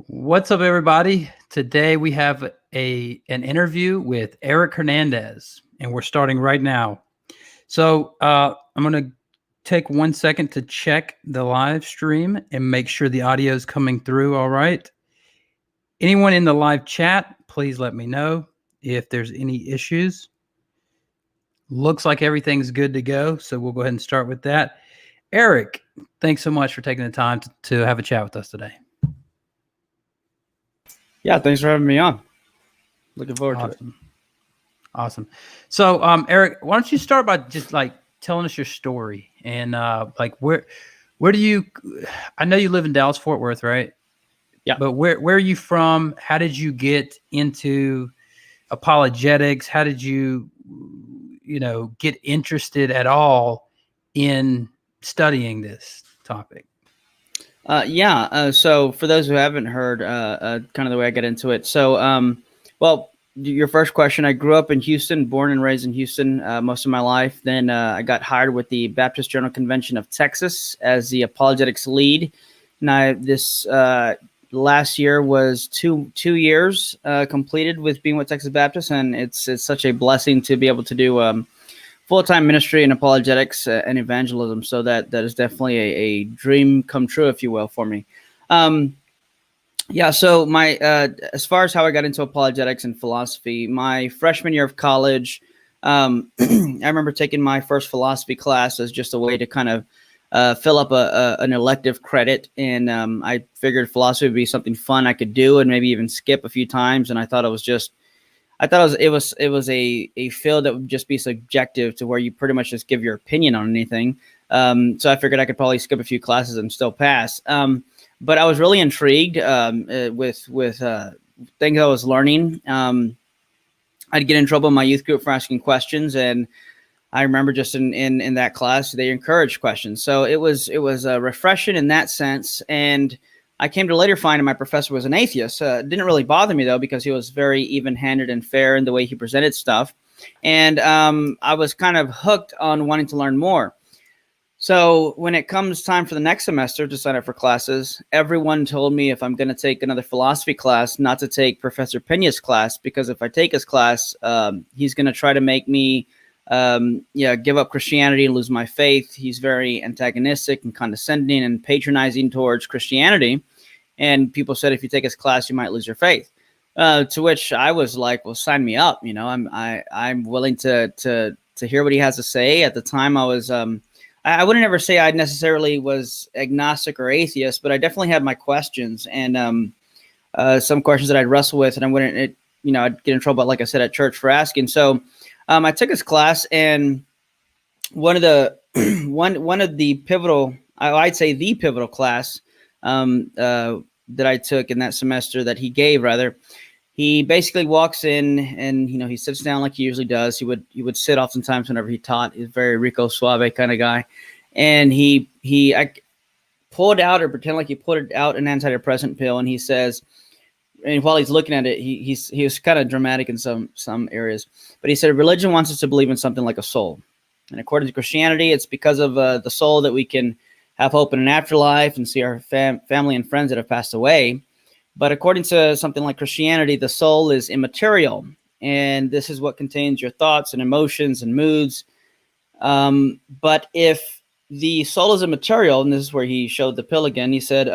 What's up, everybody? Today we have an interview with Eric Hernandez, and we're starting right now. So I'm going to take 1 second to check the live stream and make sure the audio is coming through all right. Anyone in the live chat, please let me know if there's any issues. Looks like everything's good to go, so we'll go ahead and start with that. Eric, thanks so much for taking the time to have a chat with us today. Yeah, thanks for having me on. Looking forward to it. Awesome. So, Eric, why don't you start by just telling us your story and where do you? I know you live in Dallas, Fort Worth, right? Yeah. But where are you from? How did you get into apologetics? How did you get interested at all in studying this topic? So for those who haven't heard, kind of the way I get into it. So, well, your first question, I grew up in Houston, born and raised in Houston, most of my life. Then, I got hired with the Baptist General Convention of Texas as the apologetics lead. And this last year was two years, completed with being with Texas Baptist. And it's such a blessing to be able to do, full-time ministry in apologetics and evangelism. So that is definitely a dream come true, if you will, for me. So my as far as how I got into apologetics and philosophy, my freshman year of college, I remember taking my first philosophy class as just a way to kind of fill up an elective credit. And I figured philosophy would be something fun I could do and maybe even skip a few times. And I thought it was a field that would just be subjective to where you pretty much just give your opinion on anything. So I figured I could probably skip a few classes and still pass. But I was really intrigued with things I was learning. I'd get in trouble in my youth group for asking questions, and I remember just in that class they encouraged questions. So it was refreshing in that sense. And I came to later find my professor was an atheist. It didn't really bother me, though, because he was very even-handed and fair in the way he presented stuff. And I was kind of hooked on wanting to learn more. So when it comes time for the next semester to sign up for classes, everyone told me if I'm going to take another philosophy class, not to take Professor Pena's class, because if I take his class, he's going to try to make me give up Christianity and lose my faith. He's very antagonistic and condescending and patronizing towards Christianity. And people said, if you take his class, you might lose your faith. To which I was like, well, sign me up. I'm willing to hear what he has to say. At the time I was, I wouldn't ever say I necessarily was agnostic or atheist, but I definitely had my questions and some questions that I'd wrestle with, and I'd get in trouble, like I said, at church for asking. So I took his class, and one of the pivotal, I'd say the pivotal class that I took in that semester, that he gave rather, he basically walks in and he sits down like he usually does. He would sit oftentimes whenever he taught. He's a very Rico Suave kind of guy, and I pulled out, or pretend like he pulled out, an antidepressant pill, and he says. And while he's looking at it, he was kind of dramatic in some areas. But he said, religion wants us to believe in something like a soul. And according to Christianity, it's because of the soul that we can have hope in an afterlife and see our family and friends that have passed away. But according to something like Christianity, the soul is immaterial. And this is what contains your thoughts and emotions and moods. But if the soul is immaterial, and this is where he showed the pill again, he said,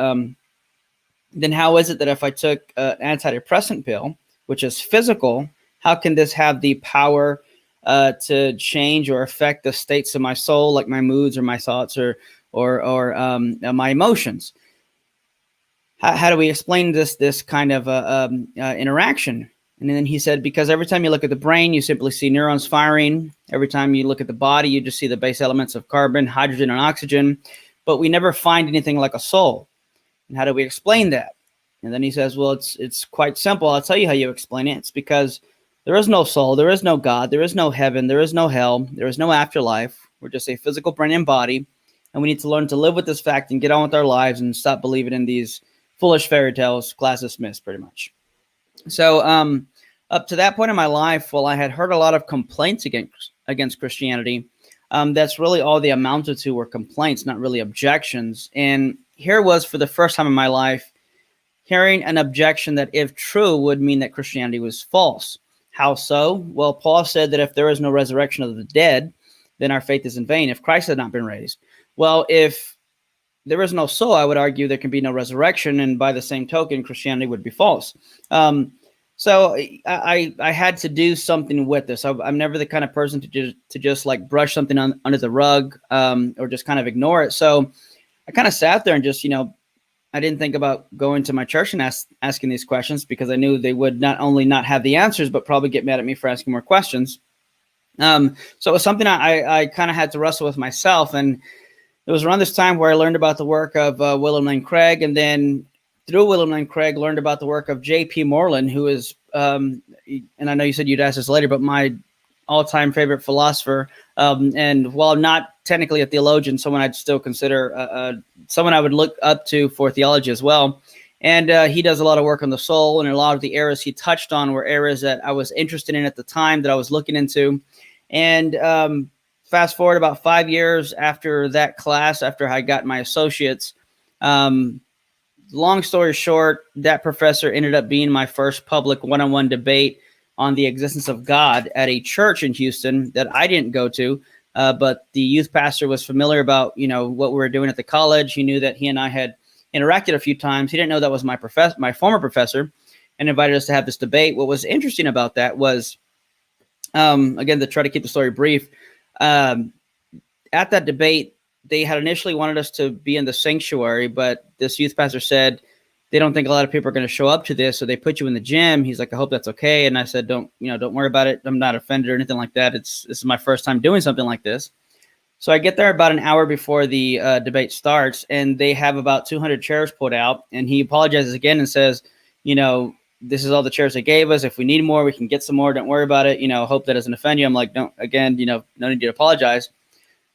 then how is it that if I took an antidepressant pill, which is physical, how can this have the power to change or affect the states of my soul, like my moods or my thoughts or my emotions? How do we explain this kind of interaction? And then he said, because every time you look at the brain, you simply see neurons firing. Every time you look at the body, you just see the base elements of carbon, hydrogen, and oxygen. But we never find anything like a soul. And how do we explain that? And then he says, well, it's quite simple. I'll tell you how you explain it. It's because there is no soul, there is no God, there is no heaven, there is no hell, there is no afterlife. We're just a physical brain and body. And we need to learn to live with this fact and get on with our lives and stop believing in these foolish fairy tales, class dismissed, pretty much. So up to that point in my life, well, I had heard a lot of complaints against Christianity. That's really all they amounted to were complaints, not really objections. And here was, for the first time in my life, hearing an objection that, if true, would mean that Christianity was false. How so? Well, Paul said that if there is no resurrection of the dead, then our faith is in vain, if Christ had not been raised. Well, if there is no soul, I would argue there can be no resurrection, and by the same token, Christianity would be false. So I had to do something with this. I'm never the kind of person to just like brush something under the rug, or just kind of ignore it. So I kind of sat there and just, I didn't think about going to my church and asking these questions, because I knew they would not only not have the answers, but probably get mad at me for asking more questions. So it was something I kind of had to wrestle with myself. And it was around this time where I learned about the work of William Lane Craig, and then through William Lane Craig, learned about the work of J.P. Moreland, who is, and I know you said you'd ask this later, but my all-time favorite philosopher. And while not technically a theologian, someone I'd still consider someone I would look up to for theology as well. And he does a lot of work on the soul, and a lot of the areas he touched on were areas that I was interested in at the time, that I was looking into. And fast forward about 5 years after that class, after I got my associates, long story short, that professor ended up being my first public one-on-one debate on the existence of God at a church in Houston that I didn't go to, but the youth pastor was familiar about, what we were doing at the college. He knew that he and I had interacted a few times. He didn't know that was my former professor, and invited us to have this debate. What was interesting about that was, again, to try to keep the story brief, at that debate, they had initially wanted us to be in the sanctuary, but this youth pastor said they don't think a lot of people are going to show up to this, so they put you in the gym. He's like, I hope that's okay. And I said, don't worry about it. I'm not offended or anything like that. This is my first time doing something like this. So I get there about an hour before the debate starts, and they have about 200 chairs pulled out. And he apologizes again and says, this is all the chairs they gave us. If we need more, we can get some more. Don't worry about it. Hope that doesn't offend you. I'm like, no need to apologize.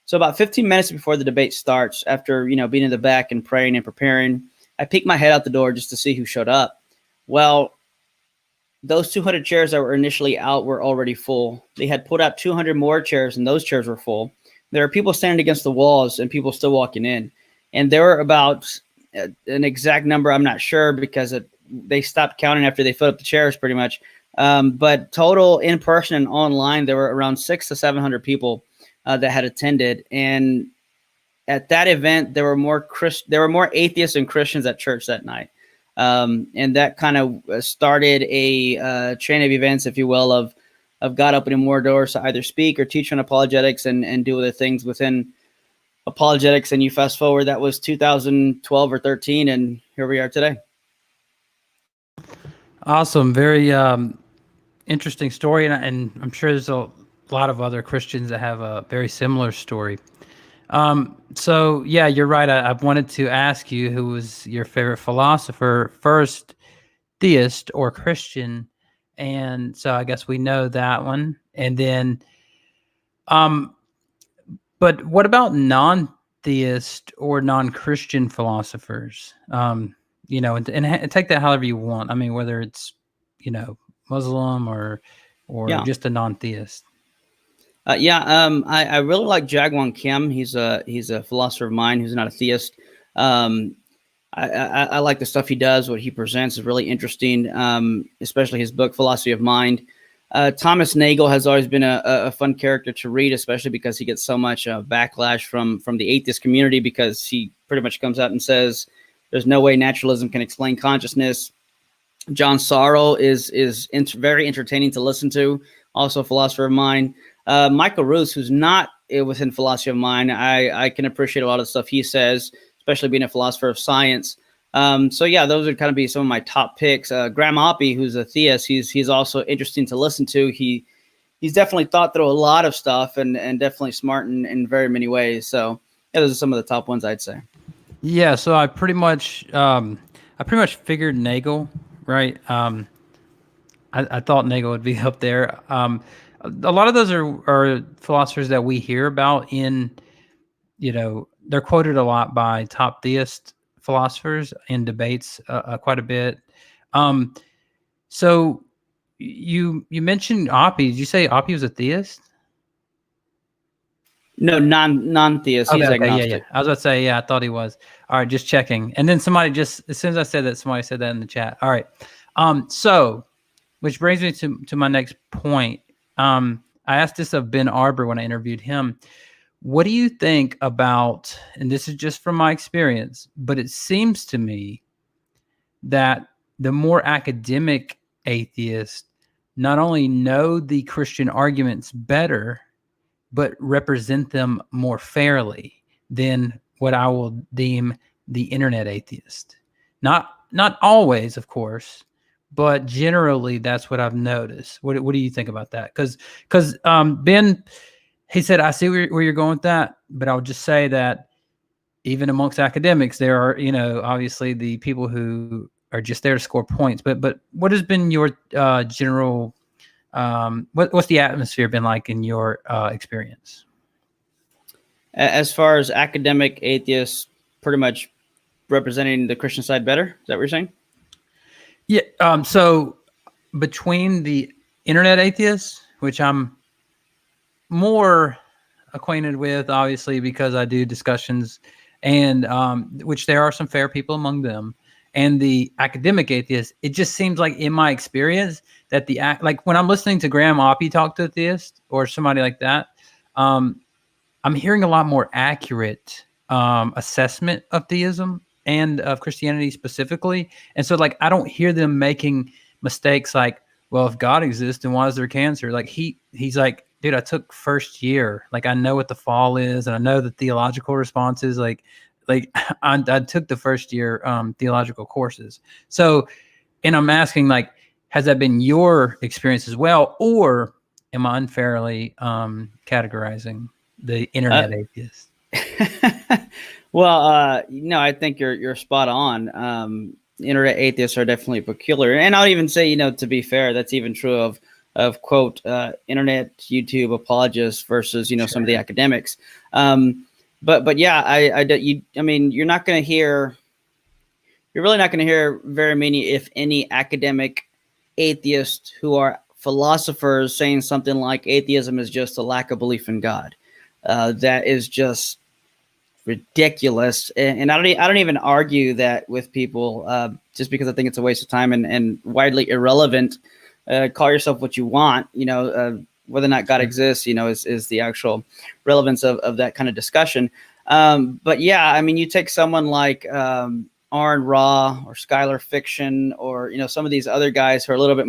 So about 15 minutes before the debate starts, after, being in the back and praying and preparing, I peeked my head out the door just to see who showed up. Well, those 200 chairs that were initially out were already full. They had put out 200 more chairs, and those chairs were full. There are people standing against the walls and people still walking in. And there were about an exact number, I'm not sure, because they stopped counting after they filled up the chairs pretty much. But total in person and online, there were around 600 to 700 people that had attended. And at that event, there were more atheists and Christians at church that night. And that kind of started a chain of events, if you will, of God opening more doors to either speak or teach on apologetics and do other things within apologetics. And you fast forward, that was 2012 or 13, and here we are today. Awesome. Very interesting story. And I'm sure there's a lot of other Christians that have a very similar story. So yeah, you're right. I've wanted to ask you, who was your favorite philosopher, first theist or Christian? And so I guess we know that one. And then, but what about non-theist or non-Christian philosophers? And take that however you want. I mean, whether it's, Muslim or just a non-theist. I really like Jaegwon Kim. He's a philosopher of mine who's not a theist. I like the stuff he does. What he presents is really interesting, especially his book, Philosophy of Mind. Thomas Nagel has always been a fun character to read, especially because he gets so much backlash from the atheist community, because he pretty much comes out and says there's no way naturalism can explain consciousness. John Sorrell is very entertaining to listen to, also a philosopher of mine. Michael Roos, who's not within Philosophy of Mind, I can appreciate a lot of the stuff he says, especially being a philosopher of science. So yeah, those would kind of be some of my top picks. Graham Oppy, who's a theist, he's also interesting to listen to. He's definitely thought through a lot of stuff and definitely smart in very many ways. So yeah, those are some of the top ones I'd say. Yeah, so I pretty much figured Nagel, right? I thought Nagel would be up there. A lot of those are philosophers that we hear about in, they're quoted a lot by top theist philosophers in debates quite a bit. So you mentioned Oppy. Did you say Oppy was a theist? No, non-theist. He's Okay, agnostic. yeah. I was about to say, yeah, I thought he was. All right, just checking. And then somebody just, as soon as I said that, somebody said that in the chat. All right. So, which brings me to my next point. I asked this of Ben Arbor when I interviewed him. What do you think about, and this is just from my experience, but it seems to me that the more academic atheists not only know the Christian arguments better, but represent them more fairly than what I will deem the internet atheist. Not always, of course, but generally that's what I've noticed. What do you think about that? Because Ben, he said, I see where you're going with that, but I'll just say that even amongst academics, there are, obviously the people who are just there to score points. But what has been your general what's the atmosphere been like in your experience? As far as academic atheists, pretty much representing the Christian side better. Is that what you're saying? Yeah. So between the internet atheists, which I'm more acquainted with, obviously, because I do discussions, and which there are some fair people among them, and the academic atheists, it just seems like in my experience that like when I'm listening to Graham Oppy talk to a theist or somebody like that, I'm hearing a lot more accurate assessment of theism and of Christianity specifically. And so like, I don't hear them making mistakes like, well, if God exists, then why is there cancer? Like he's like, dude, I took first year. Like I know what the fall is, and I know the theological responses. Like I took the first year theological courses. So, and I'm asking, like, has that been your experience as well, or am I unfairly categorizing the internet atheist? Well, no, I think you're spot on. Internet atheists are definitely peculiar, and I'll even say, to be fair, that's even true of quote internet YouTube apologists versus Sure. some of the academics. But yeah, I mean, you're really not going to hear very many, if any, academic atheists who are philosophers saying something like atheism is just a lack of belief in God. That is just ridiculous, and I don't even argue that with people just because I think it's a waste of time and widely irrelevant. Call yourself what you want, whether or not God exists, is the actual relevance of that kind of discussion. But yeah, I mean, you take someone like Aaron Ra or Skylar Fiction, or some of these other guys who are a little bit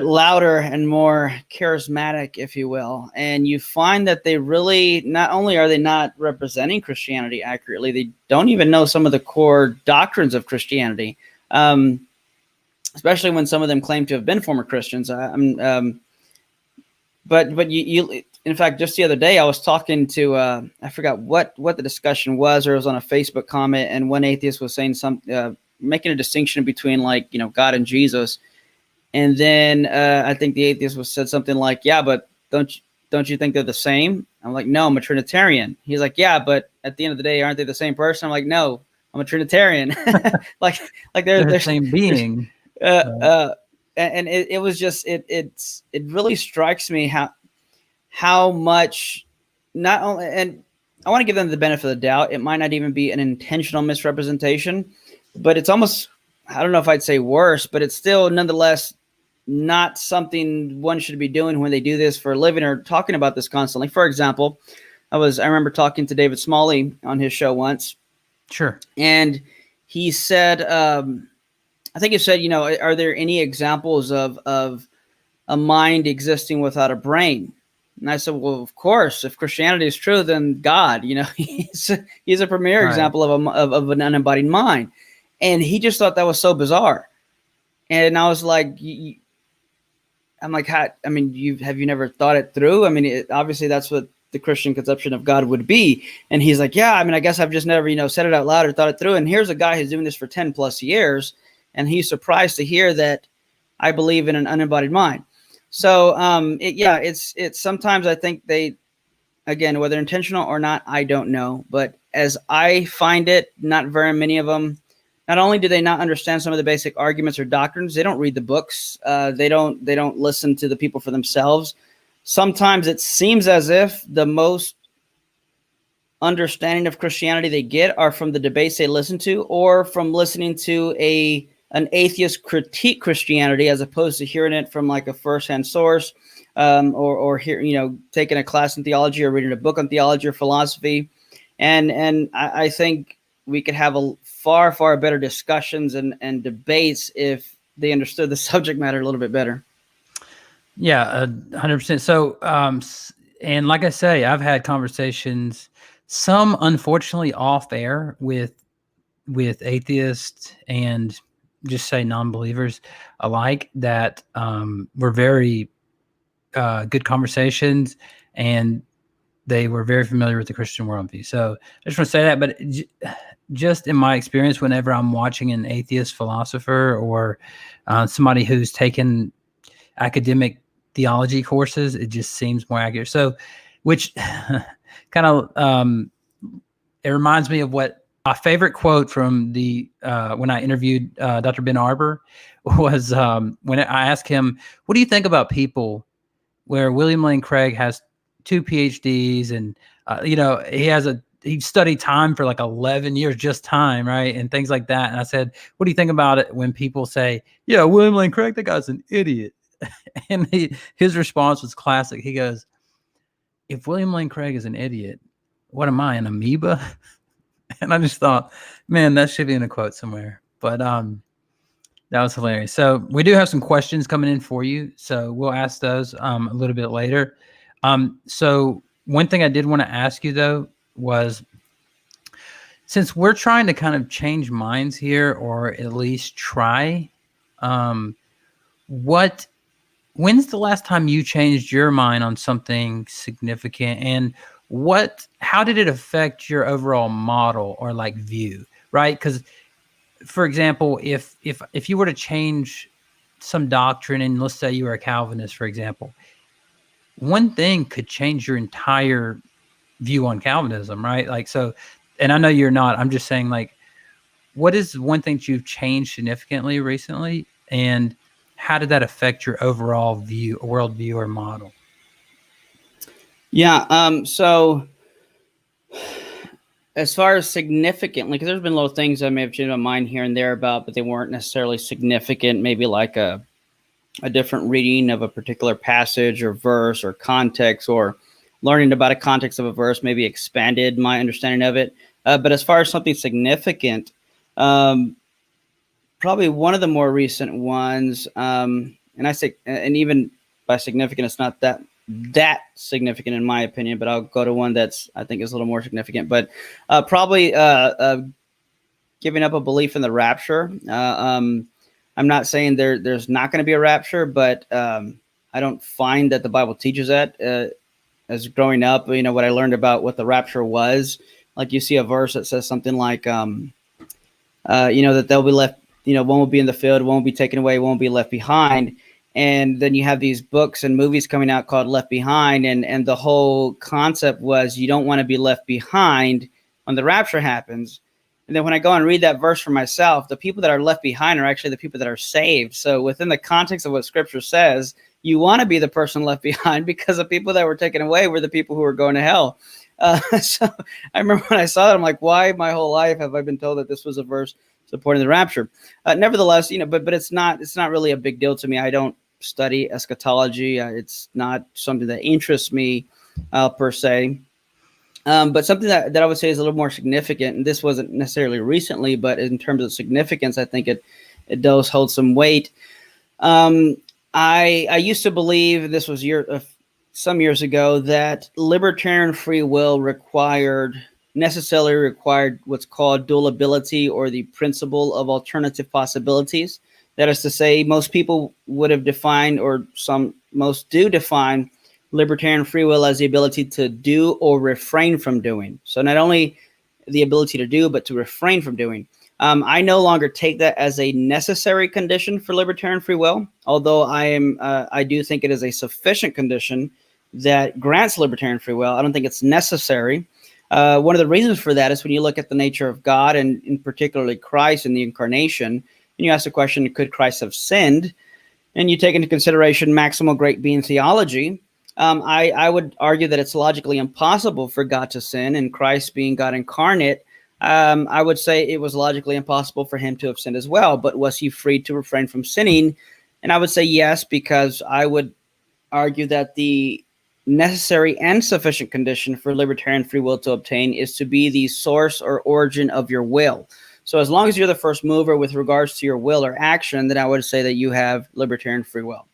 louder and more charismatic, if you will, and you find that they really, not only are they not representing Christianity accurately, they don't even know some of the core doctrines of Christianity. Especially when some of them claim to have been former Christians. But you, in fact, just the other day, I was talking to, I forgot what the discussion was, or it was on a Facebook comment, and one atheist was saying making a distinction between God and Jesus. And then I think the atheist said something like, yeah, but don't you think they're the same? I'm like, no, I'm a Trinitarian. He's like, yeah, but at the end of the day, aren't they the same person? I'm like, no, I'm a Trinitarian. like they're the same being. And it was just it really strikes me how much, not only, and I want to give them the benefit of the doubt, it might not even be an intentional misrepresentation, but it's almost, I don't know if I'd say worse, but it's still nonetheless not something one should be doing when they do this for a living or talking about this constantly. For example, I remember talking to David Smalley on his show once. Sure. And he said, I think he said, are there any examples of a mind existing without a brain? And I said, well, of course, if Christianity is true, then God, he's a premier example of an unembodied mind. And he just thought that was so bizarre. And I was like, I'm like, have you never thought it through? I mean, obviously that's what the Christian conception of God would be. And he's like, yeah, I mean, I guess I've just never, said it out loud or thought it through. And here's a guy who's doing this for 10 plus years. And he's surprised to hear that I believe in an unembodied mind. So, it's sometimes I think they, again, whether intentional or not, I don't know. But as I find it, not very many of them, not only do they not understand some of the basic arguments or doctrines, they don't read the books. They don't listen to the people for themselves. sometimes it seems as if the most understanding of Christianity they get are from the debates they listen to, or from listening to an atheist critique Christianity, as opposed to hearing it from like a firsthand source, or taking a class in theology or reading a book on theology or philosophy. And I think we could have a far better discussions and debates if they understood the subject matter a little bit better. Yeah, 100%. So, and like I say, I've had conversations, some unfortunately off air, with atheists and just say non-believers alike, that were very good conversations, and they were very familiar with the Christian worldview. So I just want to say that. But just in my experience, whenever I'm watching an atheist philosopher or somebody who's taken academic theology courses, it just seems more accurate. So, which kind of it reminds me of what my favorite quote from the when I interviewed Dr. Ben Arbor was, when I asked him, "What do you think about people where William Lane Craig has 2 PhDs and he studied time for like 11 years, just time, right? And things like that." And I said, "What do you think about it when people say, yeah, William Lane Craig, that guy's an idiot?" And his response was classic. He goes, "If William Lane Craig is an idiot, what am I, an amoeba?" And I just thought, man, that should be in a quote somewhere. But that was hilarious. So we do have some questions coming in for you, so we'll ask those a little bit later. So one thing I did want to ask you, though, was, since we're trying to kind of change minds here, or at least try, when's the last time you changed your mind on something significant, and how did it affect your overall model or like view, right? Because, for example, if you were to change some doctrine, and let's say you were a Calvinist, for example, one thing could change your entire view on Calvinism, right? Like, so, and I know you're not, I'm just saying, like, what is one thing that you've changed significantly recently, and how did that affect your overall view, worldview, or model? Yeah. So as far as significantly, because there's been little things I may have changed my mind here and there about, but they weren't necessarily significant, maybe like a different reading of a particular passage or verse or context, or learning about a context of a verse maybe expanded my understanding of it. But as far as something significant, probably one of the more recent ones, and I say, and even by significant, it's not that significant in my opinion, but I'll go to one that's, I think, is a little more significant. But probably giving up a belief in the rapture. I'm not saying there's not going to be a rapture, but I don't find that the Bible teaches that. As growing up, what I learned about what the rapture was, like you see a verse that says something like, that they'll be left, one will be in the field, one will be taken away, one will be left behind. And then you have these books and movies coming out called Left Behind. And the whole concept was you don't want to be left behind when the rapture happens. And then when I go and read that verse for myself, the people that are left behind are actually the people that are saved. So within the context of what Scripture says, you want to be the person left behind, because the people that were taken away were the people who were going to hell. So I remember when I saw that, I'm like, why my whole life have I been told that this was a verse supporting the rapture? Nevertheless, but it's not really a big deal to me. I don't study eschatology. It's not something that interests me per se. But something that I would say is a little more significant, and this wasn't necessarily recently, but in terms of significance, I think it does hold some weight. I used to believe, this was some years ago, that libertarian free will necessarily required what's called dual ability, or the principle of alternative possibilities. That is to say, most people would have defined, or most do define, libertarian free will as the ability to do or refrain from doing. So not only the ability to do, but to refrain from doing. I no longer take that as a necessary condition for libertarian free will, although I do think it is a sufficient condition that grants libertarian free will. I don't think it's necessary. One of the reasons for that is when you look at the nature of God, and in particularly Christ and the incarnation, and you ask the question, could Christ have sinned? And you take into consideration maximal great being theology. I would argue that it's logically impossible for God to sin, and Christ being God incarnate, I would say it was logically impossible for him to have sinned as well. But was he free to refrain from sinning? And I would say yes, because I would argue that the necessary and sufficient condition for libertarian free will to obtain is to be the source or origin of your will. So as long as you're the first mover with regards to your will or action, then I would say that you have libertarian free will.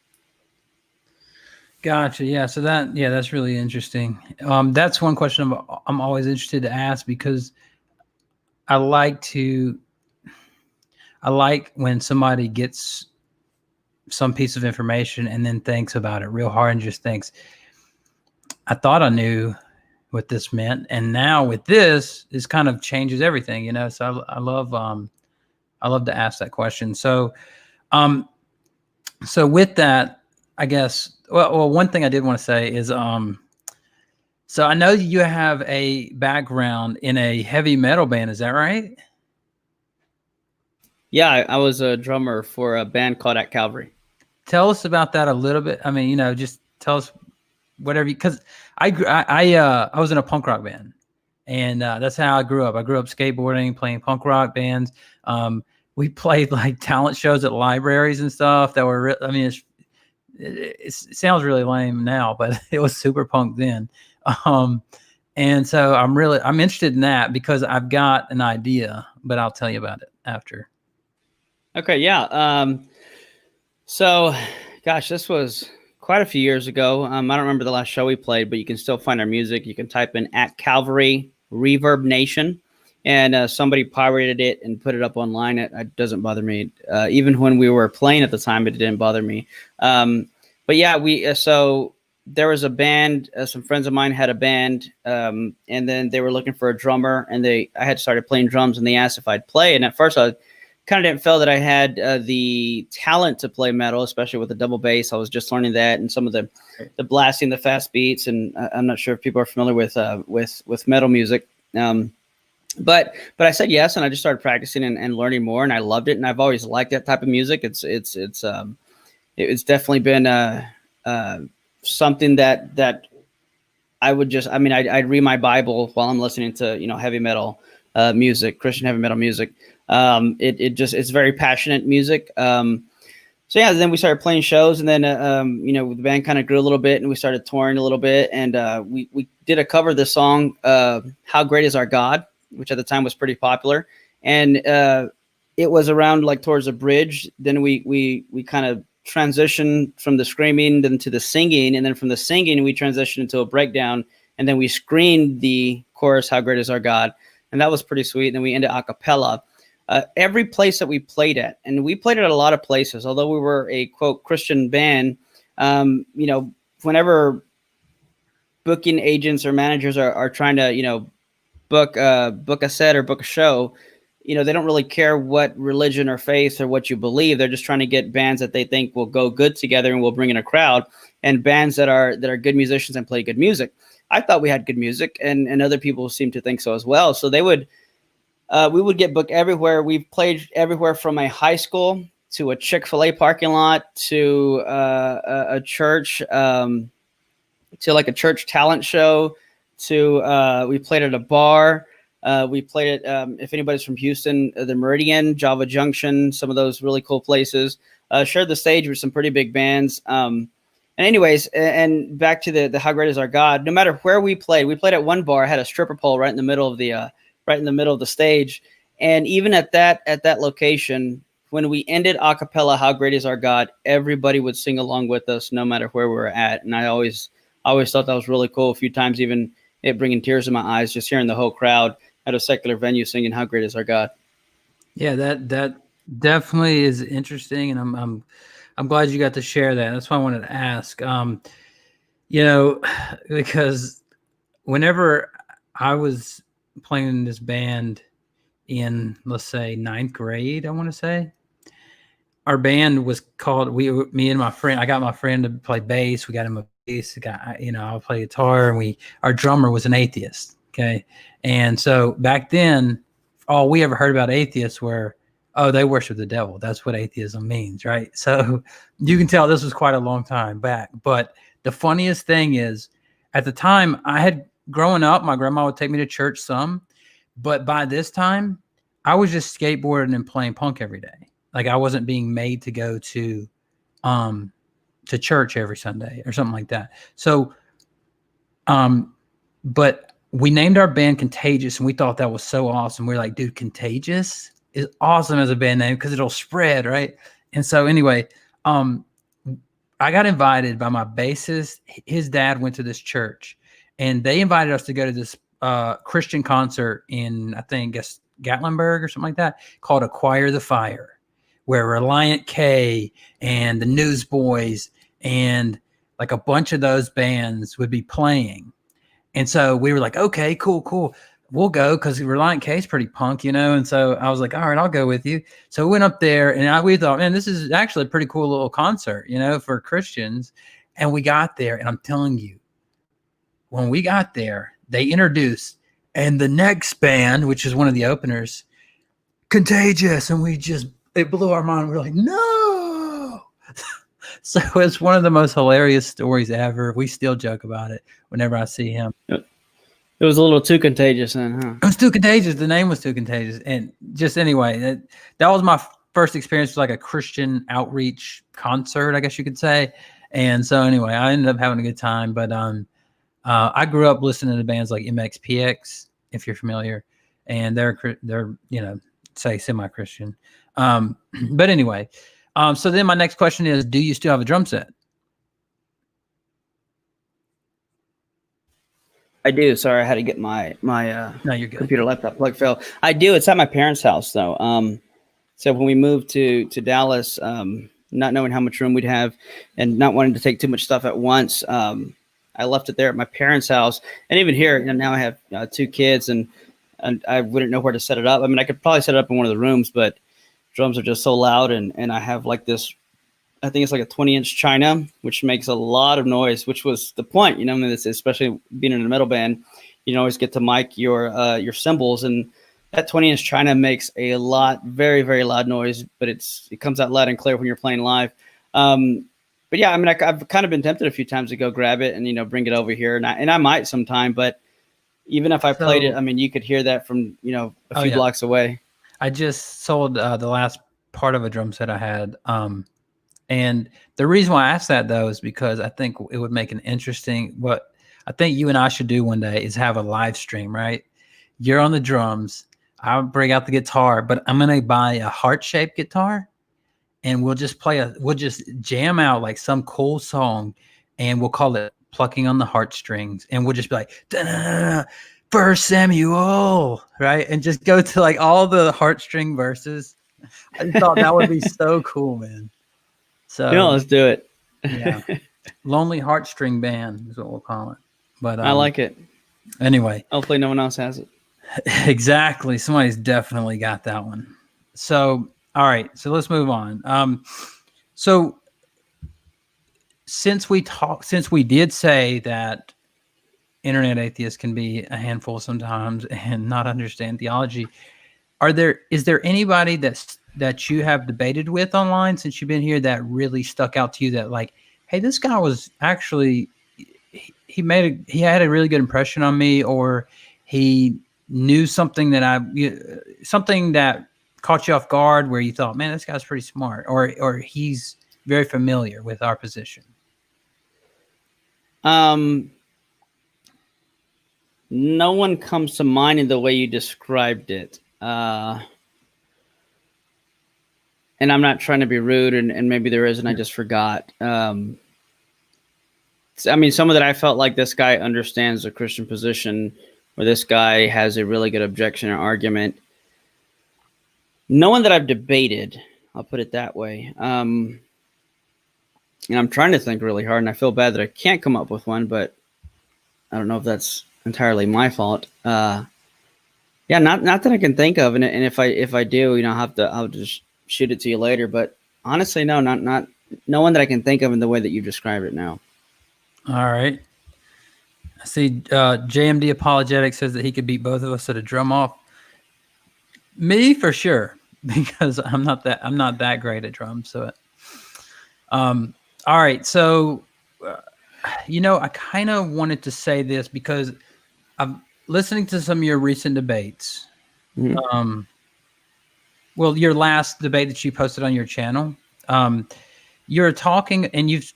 Gotcha. Yeah. So that's really interesting. That's one question I'm always interested to ask, because I like when somebody gets some piece of information and then thinks about it real hard and just thinks, I thought I knew what this meant, and now with this kind of changes everything, you know. So I love to ask that question. So with that, I guess, well, one thing I did want to say is, so I know you have a background in a heavy metal band. Is that right? Yeah, I was a drummer for a band called At Calvary. Tell us about that a little bit. I mean, you know, just tell us whatever, because I was in a punk rock band, and that's how I grew up. I grew up skateboarding, playing punk rock bands. We played like talent shows at libraries and stuff that were, I mean, it sounds really lame now, but it was super punk then. And so I'm interested in that because I've got an idea, but I'll tell you about it after. Okay. Yeah. So gosh, this was quite a few years ago. I don't remember the last show we played, but you can still find our music. You can type in At Calvary Reverb Nation, and somebody pirated it and put it up online. It doesn't bother me. Even when we were playing at the time, it didn't bother me. But yeah, so there was a band. Some friends of mine had a band, and then they were looking for a drummer, and I had started playing drums, and they asked if I'd play. And at first, I kind of didn't feel that I had the talent to play metal, especially with the double bass. I was just learning that and some of the blasting, the fast beats, and I'm not sure if people are familiar with metal music. But I said yes, and I just started practicing and learning more, and I loved it, and I've always liked that type of music. It's definitely been something that I would just, I mean, I'd read my Bible while I'm listening to, you know, heavy metal music, Christian heavy metal music. It's very passionate music. So yeah, then we started playing shows, and then you know, the band kind of grew a little bit, and we started touring a little bit, and we did a cover of the song "How Great Is Our God," which at the time was pretty popular, and it was around like towards a bridge. Then we kind of transitioned from the screaming then to the singing, and then from the singing we transitioned into a breakdown, and then we screamed the chorus "How Great Is Our God," and that was pretty sweet. And then we ended a cappella. Every place that we played at, and we played at a lot of places, although we were a quote Christian band, you know, whenever booking agents or managers are trying to, you know, book a set or book a show, you know, they don't really care what religion or faith or what you believe. They're just trying to get bands that they think will go good together and will bring in a crowd, and bands that are good musicians and play good music. I thought we had good music, and other people seem to think so as well. So we would get booked everywhere. We've played everywhere from a high school to a Chick-fil-A parking lot to a church, to like a church talent show, to we played at a bar. We played at, if anybody's from Houston, the Meridian, Java Junction, some of those really cool places. Shared the stage with some pretty big bands. And anyways, and back to the How Great Is Our God. No matter where we played at one bar, had a stripper pole right in the middle of the stage. And even at that location, when we ended a cappella, How Great Is Our God, everybody would sing along with us no matter where we were at. And I always thought that was really cool. A few times even it bringing tears in my eyes, just hearing the whole crowd at a secular venue singing How Great Is Our God. Yeah, that definitely is interesting. And I'm glad you got to share that. That's why I wanted to ask, you know, because whenever I was playing in this band in, let's say, 9th grade, I want to say, our band was called, me and my friend, I got my friend to play bass. We got him a bass. I'll play guitar, and our drummer was an atheist. Okay. And so back then, all we ever heard about atheists were, oh, they worship the devil. That's what atheism means. Right. So you can tell this was quite a long time back, but the funniest thing is, at the time I had growing up, my grandma would take me to church some, but by this time I was just skateboarding and playing punk every day. Like I wasn't being made to go to church every Sunday or something like that. So, but we named our band Contagious, and we thought that was so awesome. We were like, dude, Contagious is awesome as a band name because it'll spread, right? And so anyway, I got invited by my bassist. His dad went to this church, and they invited us to go to this Christian concert in, I guess, Gatlinburg or something like that, called Acquire the Fire, where Reliant K and the Newsboys and like a bunch of those bands would be playing. And so we were like, okay, cool. We'll go because Reliant K is pretty punk, And so I was like, all right, I'll go with you. So we went up there, and we thought, man, this is actually a pretty cool little concert, for Christians. And we got there, and I'm telling you, when we got there, they introduced, and the next band, which is one of the openers, Contagious, and it blew our mind. We're like, no. So it's one of the most hilarious stories ever. We still joke about it whenever I see him. It was a little too contagious then, huh? It was too contagious. The name was too contagious. And just anyway, that was my first experience with like a Christian outreach concert, I guess you could say. And so anyway, I ended up having a good time. But I grew up listening to bands like MXPX, if you're familiar. And they're say semi-Christian. But anyway, so then my next question is, do you still have a drum set? I do. Sorry, I had to get my No, you're good. computer laptop plug fell. I do. It's at my parents' house though. So when we moved to Dallas, not knowing how much room we'd have and not wanting to take too much stuff at once, I left it there at my parents' house. And even here, now I have 2 kids, and I wouldn't know where to set it up. I mean, I could probably set it up in one of the rooms, but drums are just so loud, and I have like this, I think it's like a 20-inch China, which makes a lot of noise, which was the point, I mean, especially being in a metal band, you always get to mic your cymbals, and that 20-inch China makes a lot, very, very loud noise, but it comes out loud and clear when you're playing live. But yeah, I mean, I've kind of been tempted a few times to go grab it and, bring it over here, and I might sometime, but even if I played it, I mean, you could hear that from, a few blocks away. I just sold the last part of a drum set I had. And the reason why I asked that, though, is because I think it would make an interesting, what I think you and I should do one day is have a live stream, right? You're on the drums. I'll bring out the guitar, but I'm going to buy a heart-shaped guitar, and we'll just jam out like some cool song, and we'll call it Plucking on the Heartstrings. And we'll just be like, da-da-da-da, 1 Samuel, right? And just go to like all the heartstring verses. I thought that would be so cool, man. So let's do it. Yeah. Lonely Heartstring Band is what we'll call it. But I like it. Anyway. Hopefully no one else has it. Exactly. Somebody's definitely got that one. So, all right. So let's move on. So since we did say that internet atheists can be a handful sometimes and not understand theology, is there anybody that you have debated with online since you've been here that really stuck out to you, that like, hey, this guy was actually, he had a really good impression on me, or he knew something something that caught you off guard where you thought, man, this guy's pretty smart, or he's very familiar with our position? No one comes to mind in the way you described it. And I'm not trying to be rude, and maybe there is, and I just forgot. I mean, some of that I felt like this guy understands the Christian position, or this guy has a really good objection or argument. No one that I've debated, I'll put it that way. And I'm trying to think really hard, and I feel bad that I can't come up with one, but I don't know if that's entirely my fault. Yeah, not that I can think of, and if I do, I'll just shoot it to you later. But honestly, no one that I can think of in the way that you describe it now. All right. I see JMD Apologetics says that he could beat both of us at a drum off. Me for sure, because I'm not that great at drums. So, all right. So I kind of wanted to say this because I'm listening to some of your recent debates. Mhm. Well, your last debate that you posted on your channel, you're talking, and you've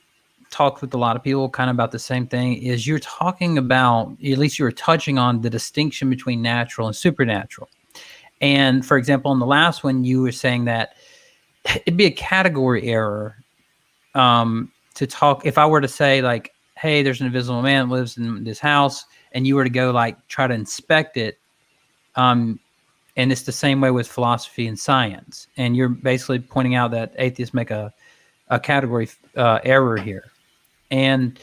talked with a lot of people kind of about the same thing, is you're talking about, at least you were touching on the distinction between natural and supernatural. And for example, in the last one, you were saying that it'd be a category error to talk. If I were to say like, hey, there's an invisible man that lives in this house, and you were to go like try to inspect it, and it's the same way with philosophy and science. And you're basically pointing out that atheists make a category error here. And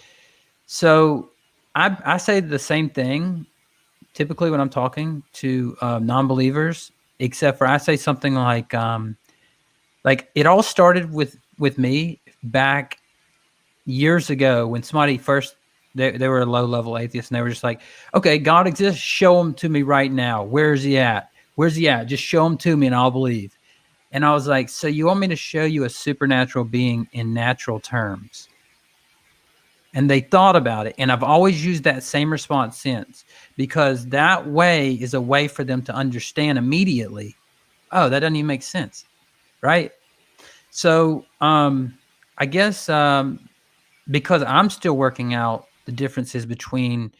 so I say the same thing typically when I'm talking to non-believers, except for I say something like it all started with me back years ago when somebody first they were a low-level atheist, and they were just like, okay, God exists, show him to me right now. Where's he at? Just show him to me and I'll believe. And I was like, so you want me to show you a supernatural being in natural terms? And they thought about it. And I've always used that same response since, because that way is a way for them to understand immediately, oh, that doesn't even make sense. Right. So I guess because I'm still working out the differences between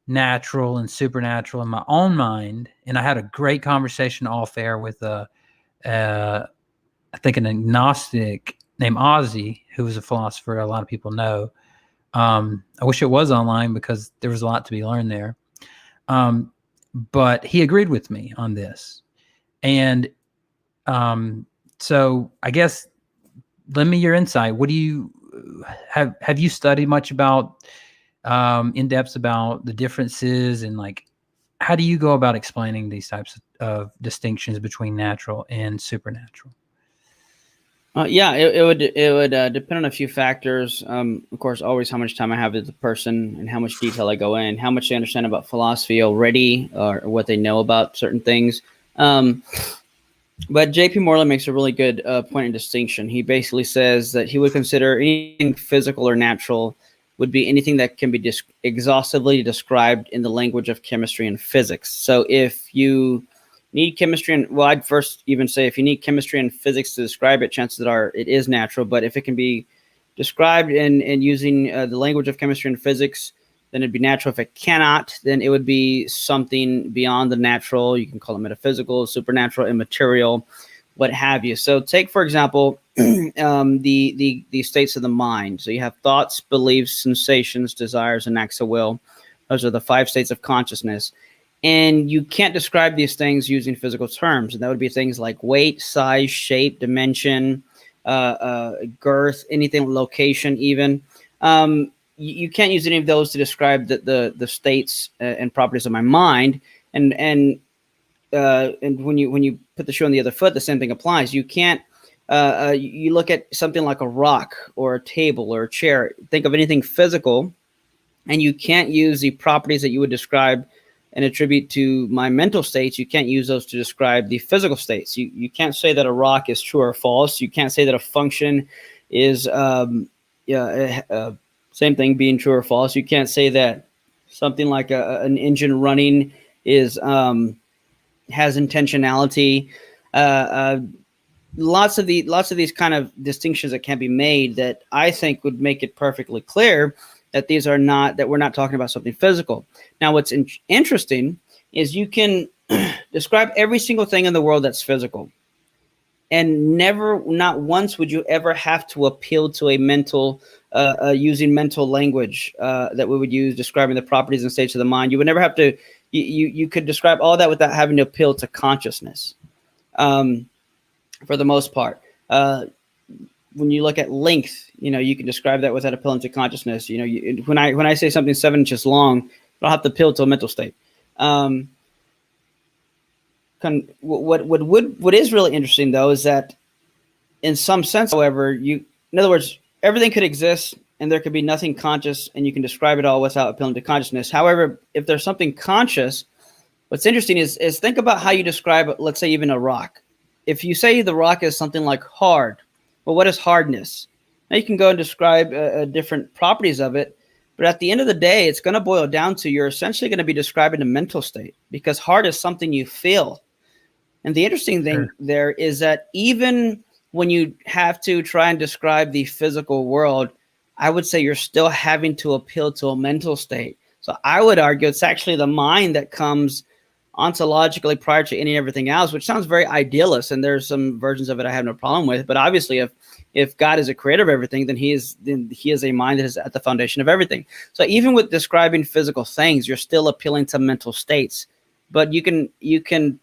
natural and supernatural in my own mind. And I had a great conversation off air with I think an agnostic named Ozzy, who was a philosopher a lot of people know. I wish it was online because there was a lot to be learned there. But he agreed with me on this. And so I guess lend me your insight. What do you have you studied much about in depth about the differences, and like how do you go about explaining these types of distinctions between natural and supernatural? Yeah, it would depend on a few factors. Of course, always how much time I have with the person and how much detail I go in, how much they understand about philosophy already, or what they know about certain things. But J.P. Moreland makes a really good point and distinction. He basically says that he would consider anything physical or natural would be anything that can be exhaustively described in the language of chemistry and physics. So if you need chemistry and, well, I'd first even say if you need chemistry and physics to describe it, chances are it is natural. But if it can be described in using the language of chemistry and physics, then it'd be natural. If it cannot, then it would be something beyond the natural. You can call it metaphysical, supernatural, immaterial, what have you. So take, for example, the states of the mind. So you have thoughts, beliefs, sensations, desires, and acts of will. Those are the 5 states of consciousness. And you can't describe these things using physical terms. And that would be things like weight, size, shape, dimension, girth, anything, location even. You can't use any of those to describe the states and properties of my mind. And when you put the shoe on the other foot, the same thing applies. You can't. You look at something like a rock or a table or a chair. Think of anything physical, and you can't use the properties that you would describe and attribute to my mental states. You can't use those to describe the physical states. You can't say that a rock is true or false. You can't say that a function is same thing, being true or false. You can't say that something like an engine running is has intentionality. Lots of these kind of distinctions that can be made that I think would make it perfectly clear that these are not, that we're not talking about something physical. Now, what's interesting is you can describe every single thing in the world that's physical, and not once would you ever have to appeal to a mental, using mental language that we would use describing the properties and states of the mind. You would never have to. You could describe all that without having to appeal to consciousness, for the most part. When you look at length, you can describe that without appealing to consciousness. When I say something 7 inches long, I don't have to appeal to a mental state. What is really interesting though is that, in some sense, however, in other words, everything could exist and there could be nothing conscious, and you can describe it all without appealing to consciousness. However, if there's something conscious, what's interesting is think about how you describe, let's say, even a rock. If you say the rock is something like hard, well, what is hardness? Now you can go and describe different properties of it, But at the end of the day, it's going to boil down to you're essentially going to be describing a mental state, because heart is something you feel. And the interesting thing there is that even when you have to try and describe the physical world, I would say you're still having to appeal to a mental state. So I would argue it's actually the mind that comes ontologically prior to any everything else, which sounds very idealist. And there's some versions of it I have no problem with. But obviously, if God is a creator of everything, then he is a mind that is at the foundation of everything. So even with describing physical things, you're still appealing to mental states. But you can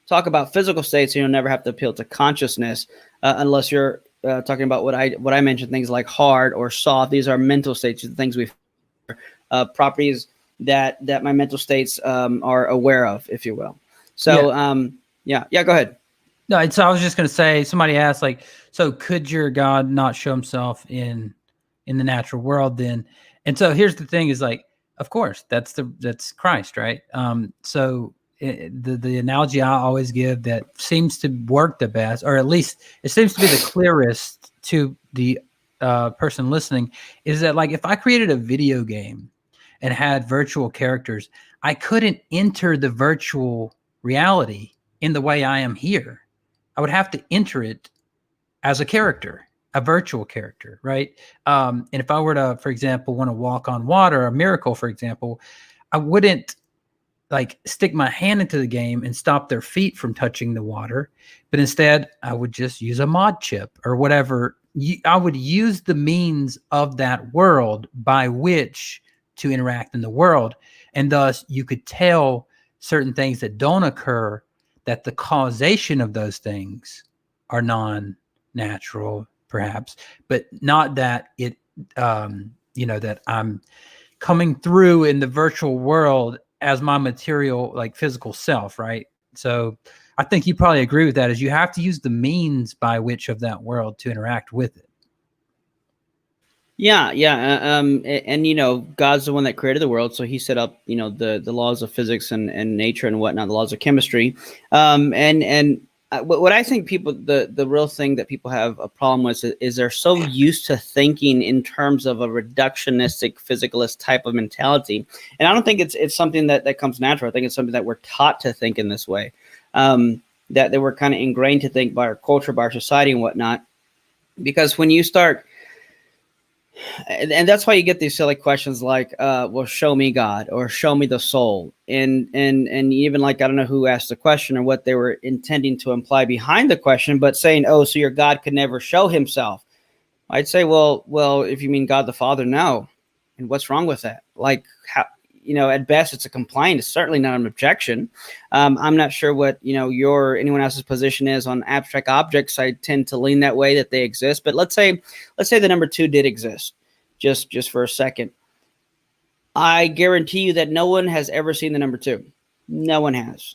talk about physical states, and you'll never have to appeal to consciousness unless you're talking about what I mentioned, things like hard or soft. These are mental states, the things properties that my mental states are aware of, if you will. So yeah, go ahead. No, so I was just going to say, somebody asked, like, so could your God not show himself in the natural world then? And so here's the thing is, like, of course, that's Christ, right? So the analogy I always give that seems to work the best, or at least it seems to be the clearest to the person listening, is that, like, if I created a video game and had virtual characters, I couldn't enter the virtual reality in the way I am here. I would have to enter it as a character, a virtual character, right? And if I were to, for example, want to walk on water, a miracle, for example, I wouldn't like stick my hand into the game and stop their feet from touching the water, but instead I would just use a mod chip or whatever. I would use the means of that world by which to interact in the world. And thus you could tell certain things that don't occur, that the causation of those things are non-natural, perhaps, but not that it, that I'm coming through in the virtual world as my material, like physical self, right? So I think you probably agree with that, is you have to use the means by which of that world to interact with it. Yeah. And God's the one that created the world, so he set up, the laws of physics and nature and whatnot, the laws of chemistry. What I think people, the real thing that people have a problem with is they're so used to thinking in terms of a reductionistic, physicalist type of mentality. And I don't think it's something that comes natural. I think it's something that we're taught to think in this way, that we're kind of ingrained to think by our culture, by our society and whatnot. Because when you start, and that's why you get these silly questions like, well, show me God or show me the soul. And even, like, I don't know who asked the question or what they were intending to imply behind the question, but saying, oh, so your God could never show himself. I'd say, well, if you mean God the Father, no. And what's wrong with that? Like, how, at best it's a complaint. It's certainly not an objection. I'm not sure what, anyone else's position is on abstract objects. I tend to lean that way, that they exist. But let's say the number two did exist, just for a second. I guarantee you that no one has ever seen the number two. No one has.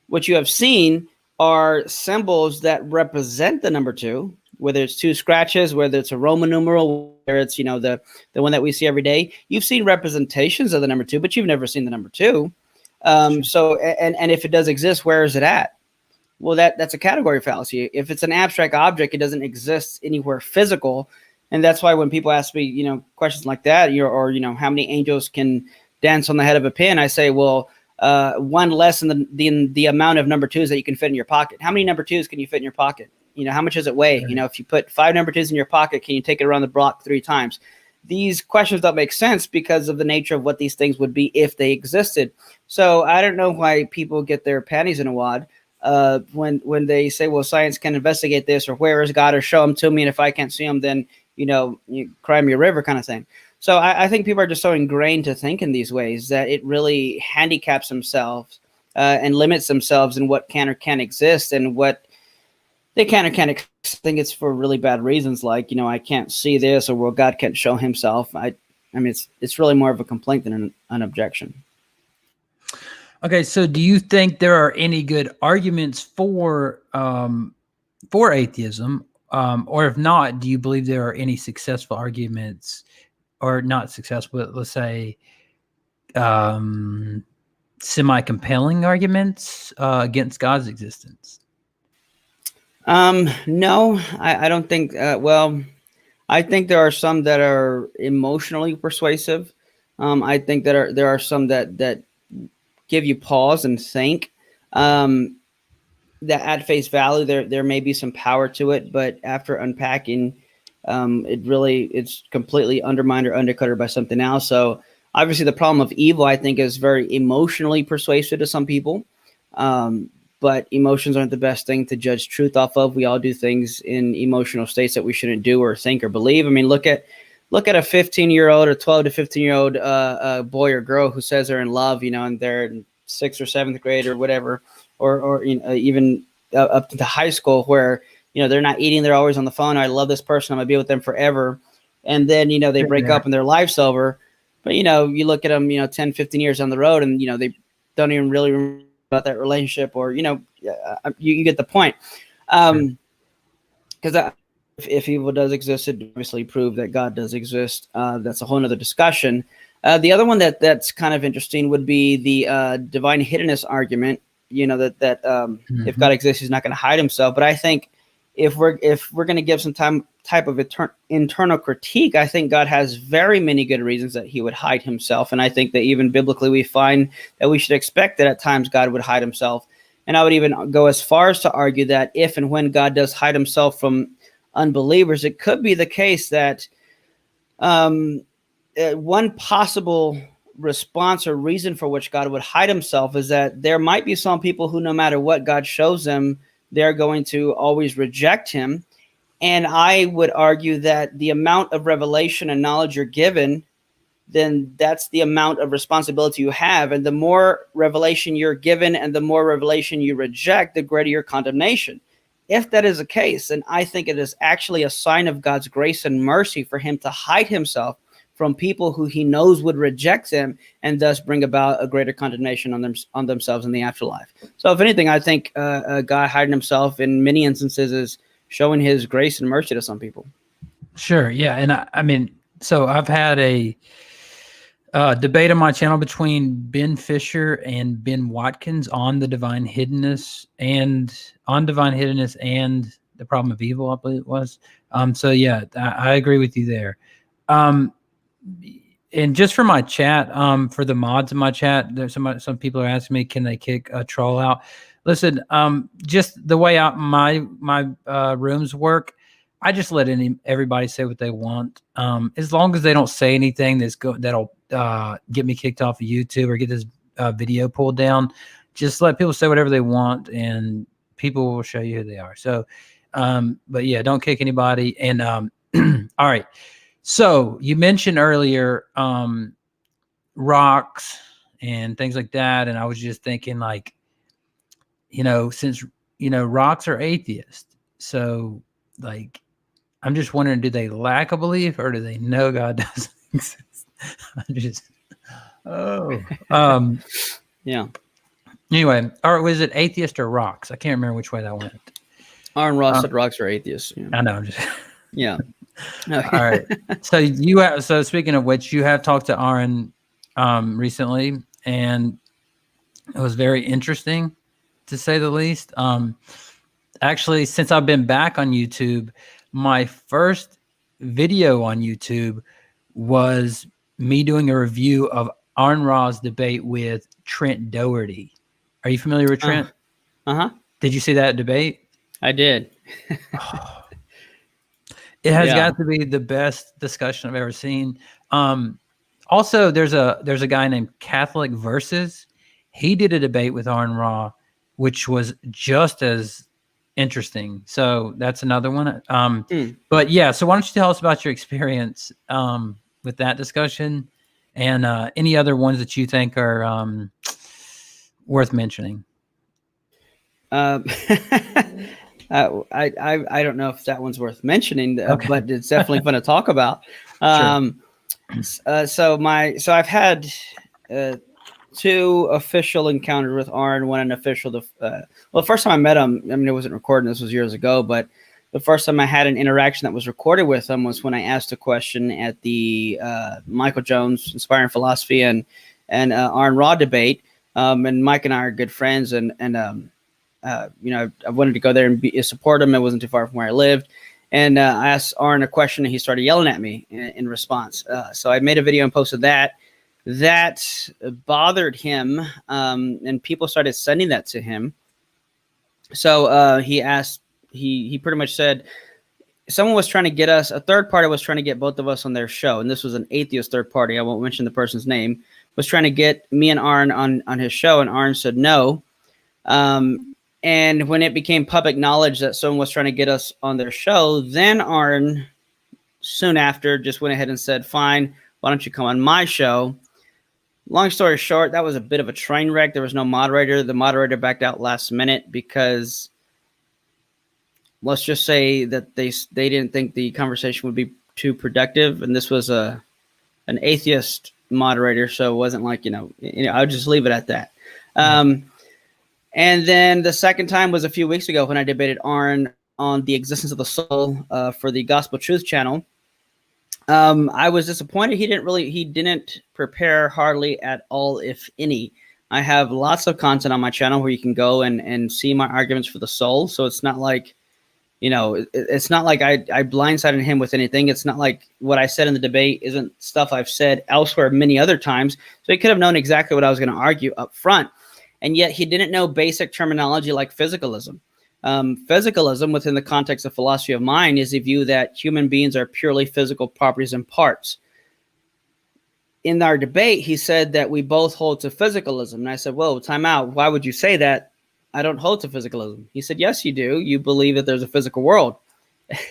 What you have seen are symbols that represent the number two, whether it's two scratches, whether it's a Roman numeral, whether it's, the one that we see every day. You've seen representations of the number two, but you've never seen the number two. So, and if it does exist, where is it at? Well, that's a category fallacy. If it's an abstract object, it doesn't exist anywhere physical. And that's why when people ask me, questions like that, or how many angels can dance on the head of a pin, I say, well, one less than the amount of number twos that you can fit in your pocket. How many number twos can you fit in your pocket? How much does it weigh? Right. If you put 5 number twos in your pocket, can you take it around the block 3 times? These questions don't make sense because of the nature of what these things would be if they existed. So I don't know why people get their panties in a wad when they say, well, science can investigate this, or where is God, or show him to me, and if I can't see him, then you cry me a river, kind of thing. So I think people are just so ingrained to think in these ways that it really handicaps themselves and limits themselves in what can or can't exist, and what they can or can't exist. I think it's for really bad reasons, like, I can't see this, or, well, God can't show himself. I mean, it's really more of a complaint than an objection. Okay, so do you think there are any good arguments for atheism? Or if not, do you believe there are any successful arguments, or not successful, but let's say semi-compelling arguments against God's existence? No, I don't think, well, I think there are some that are emotionally persuasive. I think that there are some that give you pause and think. That at face value, there may be some power to it, but after unpacking, it's completely undermined or undercut by something else. So obviously, the problem of evil, I think, is very emotionally persuasive to some people. But emotions aren't the best thing to judge truth off of. We all do things in emotional states that we shouldn't do or think or believe. I mean, look at a 15-year-old or 12 to 15-year-old boy or girl who says they're in love, and they're in 6th or 7th grade or whatever, or even up to high school, where they're not eating, they're always on the phone. I love this person, I'm gonna be with them forever, and then they break up and their life's over. But you look at them 10, 15 years down the road, and they don't even really remember about that relationship, or you get the point. Because if evil does exist, it obviously proved that God does exist. That's a whole nother discussion. The other one that's kind of interesting would be the divine hiddenness argument. That if God exists, He's not going to hide Himself. But I think if we're going to give some type of internal critique, I think God has very many good reasons that He would hide Himself, and I think that even biblically we find that we should expect that at times God would hide Himself. And I would even go as far as to argue that if and when God does hide Himself from unbelievers, it could be the case that one possible response or reason for which God would hide Himself is that there might be some people who, no matter what God shows them, they're going to always reject Him. And I would argue that the amount of revelation and knowledge you're given, then that's the amount of responsibility you have. And the more revelation you're given and the more revelation you reject, the greater your condemnation. If that is the case, then I think it is actually a sign of God's grace and mercy for Him to hide Himself from people who He knows would reject Him, and thus bring about a greater condemnation on themselves in the afterlife. So if anything, I think God hiding Himself in many instances is showing His grace and mercy to some people. Sure. Yeah. And I mean, so I've had a debate on my channel between Ben Fisher and Ben Watkins on the divine hiddenness and the problem of evil, I believe it was. So yeah, I agree with you there. And just for my chat, for the mods in my chat, there's some people are asking me, can they kick a troll out? Listen, just the way my rooms work, I just let everybody say what they want. As long as they don't say anything that'll get me kicked off of YouTube or get this video pulled down, just let people say whatever they want, and people will show you who they are. So, but yeah, don't kick anybody. And all right. So you mentioned earlier rocks and things like that, and I was just thinking, like, since rocks are atheists, so like I'm just wondering, do they lack a belief or do they know God doesn't exist? Yeah. Anyway, or was it atheist or rocks? I can't remember which way that went. Aaron Ross said rocks are atheists. Yeah. I know. I'm just yeah. All right. So speaking of which, you have talked to Aaron recently, and it was very interesting, to say the least. Actually, since I've been back on YouTube, my first video on YouTube was me doing a review of Aaron Ra's debate with Trent Doherty. Are you familiar with Trent? Did you see that debate? I did. It has got to be the best discussion I've ever seen. Also, there's a guy named Catholic Versus. He did a debate with Aaron Ra, which was just as interesting. So that's another one. But yeah, so why don't you tell us about your experience with that discussion, and any other ones that you think are worth mentioning? I don't know if that one's worth mentioning, Okay. but it's definitely fun to talk about. Sure. So I've had 2 official encounters with Aaron, one unofficial. The first time I met him, I mean, it wasn't recorded. This was years ago, but the first time I had an interaction that was recorded with him was when I asked a question at the Michael Jones Inspiring Philosophy and Aaron Ra debate. And Mike and I are good friends, and I wanted to go there and support him. It wasn't too far from where I lived. And I asked Arn a question, and he started yelling at me in response. So I made a video and posted that. That bothered him, and people started sending that to him. So he pretty much said, someone was trying to get us, a third party was trying to get both of us on their show. And this was an atheist third party. I won't mention the person's name, was trying to get me and Arn on his show. And Arn said no. And when it became public knowledge that someone was trying to get us on their show, then Arn soon after just went ahead and said, fine, why don't you come on my show? Long story short, that was a bit of a train wreck. There was no moderator. The moderator backed out last minute because let's just say that they didn't think the conversation would be too productive. And this was an atheist moderator. So it wasn't like, I'll just leave it at that. And then the second time was a few weeks ago when I debated Arn on the existence of the soul for the Gospel Truth channel. I was disappointed. He didn't prepare hardly at all, if any. I have lots of content on my channel where you can go and see my arguments for the soul. So it's not like, it's not like I blindsided him with anything. It's not like what I said in the debate isn't stuff I've said elsewhere many other times. So he could have known exactly what I was going to argue up front. And yet he didn't know basic terminology like physicalism. Physicalism, within the context of philosophy of mind, is the view that human beings are purely physical properties and parts. In our debate, he said that we both hold to physicalism. And I said, whoa, time out. Why would you say that? I don't hold to physicalism. He said, yes, you do. You believe that there's a physical world.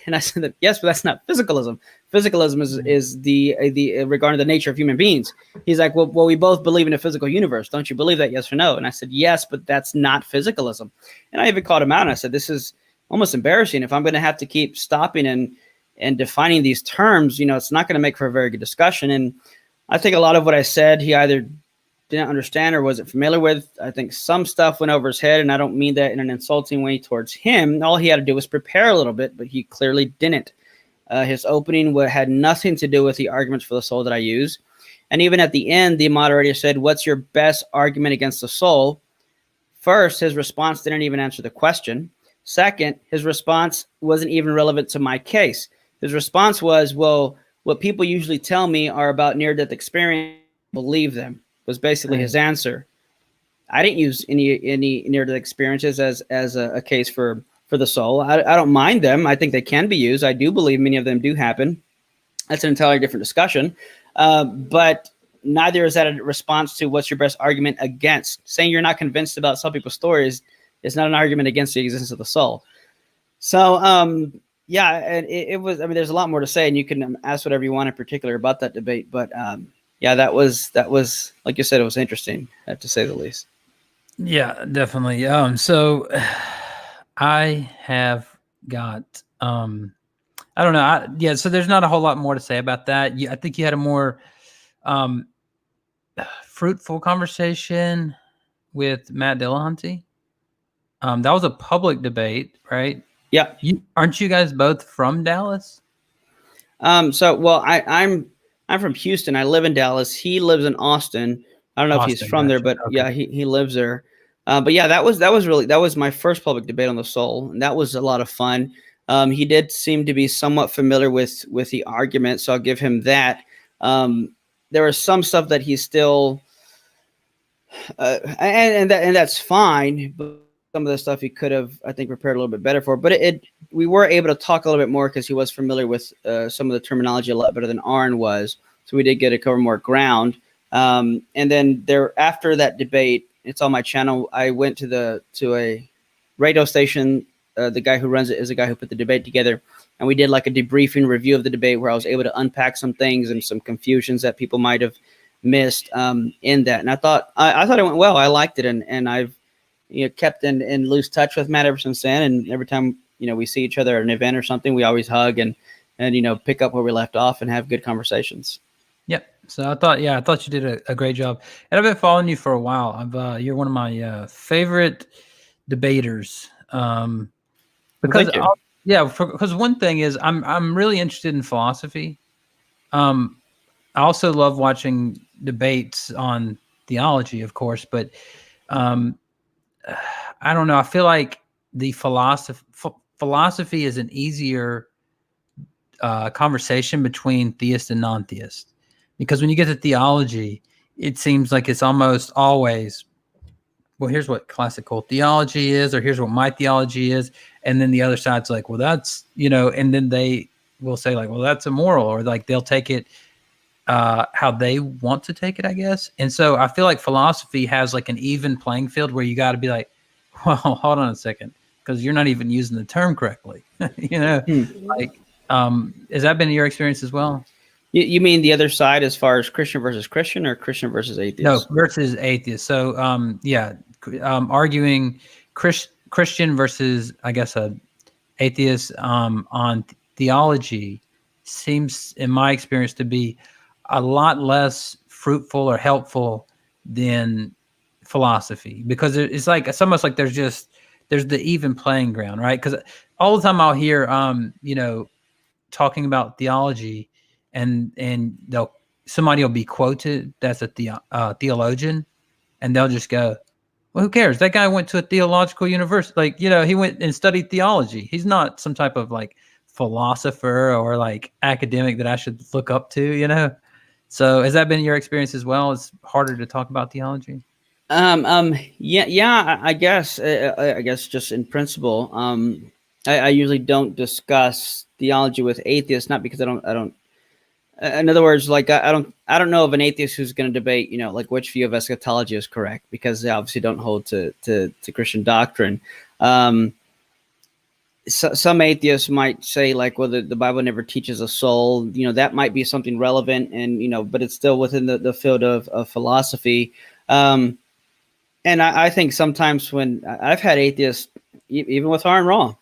And I said that, yes, but that's not physicalism. Physicalism is the regarding the nature of human beings. He's like, well, we both believe in a physical universe. Don't you believe that? Yes or no? And I said, yes, but that's not physicalism. And I even called him out and I said, this is almost embarrassing. If I'm going to have to keep stopping and defining these terms, it's not going to make for a very good discussion. And I think a lot of what I said, he either didn't understand or wasn't familiar with. I think some stuff went over his head, and I don't mean that in an insulting way towards him. All he had to do was prepare a little bit, but he clearly didn't. His opening had nothing to do with the arguments for the soul that I use. And even at the end, the moderator said, what's your best argument against the soul? First, his response didn't even answer the question. Second, his response wasn't even relevant to my case. His response was, well, what people usually tell me are about near-death experience. Believe them. Was basically his answer. I didn't use any near-death experiences as a case for the soul. I don't mind them. I think they can be used. I do believe many of them do happen. That's an entirely different discussion. But neither is that a response to what's your best argument against. Saying you're not convinced about some people's stories is not an argument against the existence of the soul. So, yeah, and it was, there's a lot more to say, and you can ask whatever you want in particular about that debate. But, yeah, that was like you said, it was interesting, to say the least. Yeah, definitely. So I have got I don't know. So there's not a whole lot more to say about that. I think you had a more fruitful conversation with Matt Dillahunty. That was a public debate, right? Yeah. Aren't you guys both from Dallas? Well, I'm from Houston. I live in Dallas. He lives in Austin. I don't know if he's from there, but okay. Yeah, he lives there. But yeah, that was my first public debate on the soul, and that was a lot of fun. He did seem to be somewhat familiar with the argument, so I'll give him that. There was some stuff that he still, and that's fine, but some of the stuff he could have, I think, prepared a little bit better for. But we were able to talk a little bit more because he was familiar with some of the terminology a lot better than Arn was. So we did get to cover more ground. And then after that debate, it's on my channel. I went to a radio station. The guy who runs it is the guy who put the debate together. And we did like a debriefing review of the debate where I was able to unpack some things and some confusions that people might have missed in that. And I thought it went well. I liked it. And I've kept in loose touch with Matt ever since then. And every time, we see each other at an event or something, we always hug and pick up where we left off and have good conversations. Yep. So I thought you did a great job. And I've been following you for a while. you're one of my favorite debaters. Because because one thing is I'm really interested in philosophy. I also love watching debates on theology, of course, but I don't know. I feel like the philosophy is an easier conversation between theist and non-theist, because when you get to theology, it seems like it's almost always, well, here's what classical theology is, or here's what my theology is, and then the other side's like, well, that's, and then they will say like, well, that's immoral, or like they'll take it how they want to take it, I guess. And so I feel like philosophy has like an even playing field where you got to be like, well, hold on a second, because you're not even using the term correctly. Like, has that been your experience as well? You mean the other side as far as Christian versus Christian, or Christian versus atheist? No, versus atheist. So, arguing Christian versus, I guess, atheist on theology seems, in my experience, to be a lot less fruitful or helpful than philosophy, because it's like, it's almost like there's the even playing ground, right? Because all the time I'll hear, talking about theology, and somebody will be quoted that's a theologian, and they'll just go, well, who cares? That guy went to a theological university. Like, he went and studied theology. He's not some type of like philosopher or like academic that I should look up to, So has that been your experience as well? It's harder to talk about theology? Yeah, I guess just in principle, I usually don't discuss theology with atheists, not because I don't, in other words, like I don't know of an atheist who's going to debate, like which view of eschatology is correct, because they obviously don't hold to Christian doctrine. So, some atheists might say like, well, the Bible never teaches a soul, that might be something relevant, and, but it's still within the field of philosophy. And I think sometimes when I've had atheists, even with Aaron Raw,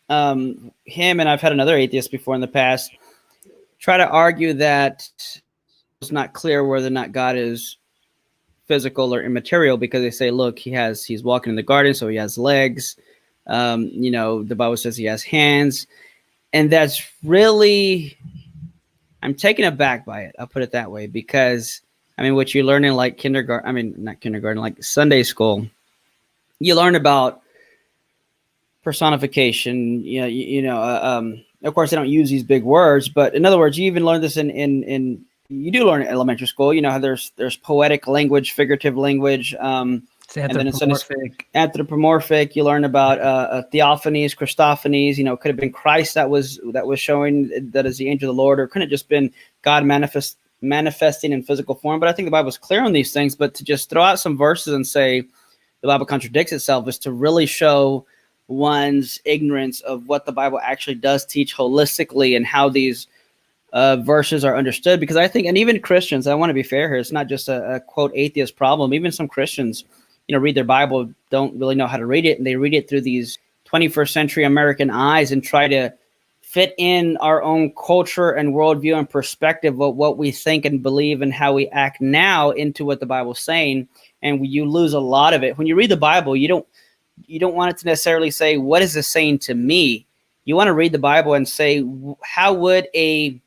him, and I've had another atheist before in the past, try to argue that it's not clear whether or not God is physical or immaterial, because they say, look, he's walking in the garden, so he has legs. The Bible says he has hands, and that's really, I'm taken aback by it. I'll put it that way, because what you learn in like not kindergarten, like Sunday school, you learn about personification. Of course, they don't use these big words, but in other words, you even learn this in you do learn in elementary school. How there's poetic language, figurative language, and then anthropomorphic. You learn about theophanies, Christophanies. It could have been Christ that was showing that is the angel of the Lord, or couldn't have just been God manifesting in physical form. But I think the Bible is clear on these things. But to just throw out some verses and say the Bible contradicts itself is to really show one's ignorance of what the Bible actually does teach holistically, and how these verses are understood. Because I think, and even Christians, I want to be fair here, it's not just a quote atheist problem. Even some Christians, read their Bible, don't really know how to read it, and they read it through these 21st century American eyes and try to fit in our own culture and worldview and perspective of what we think and believe and how we act now into what the Bible's saying. And you lose a lot of it. When you read the Bible, you don't want it to necessarily say, what is this saying to me? You want to read the Bible and say, how would a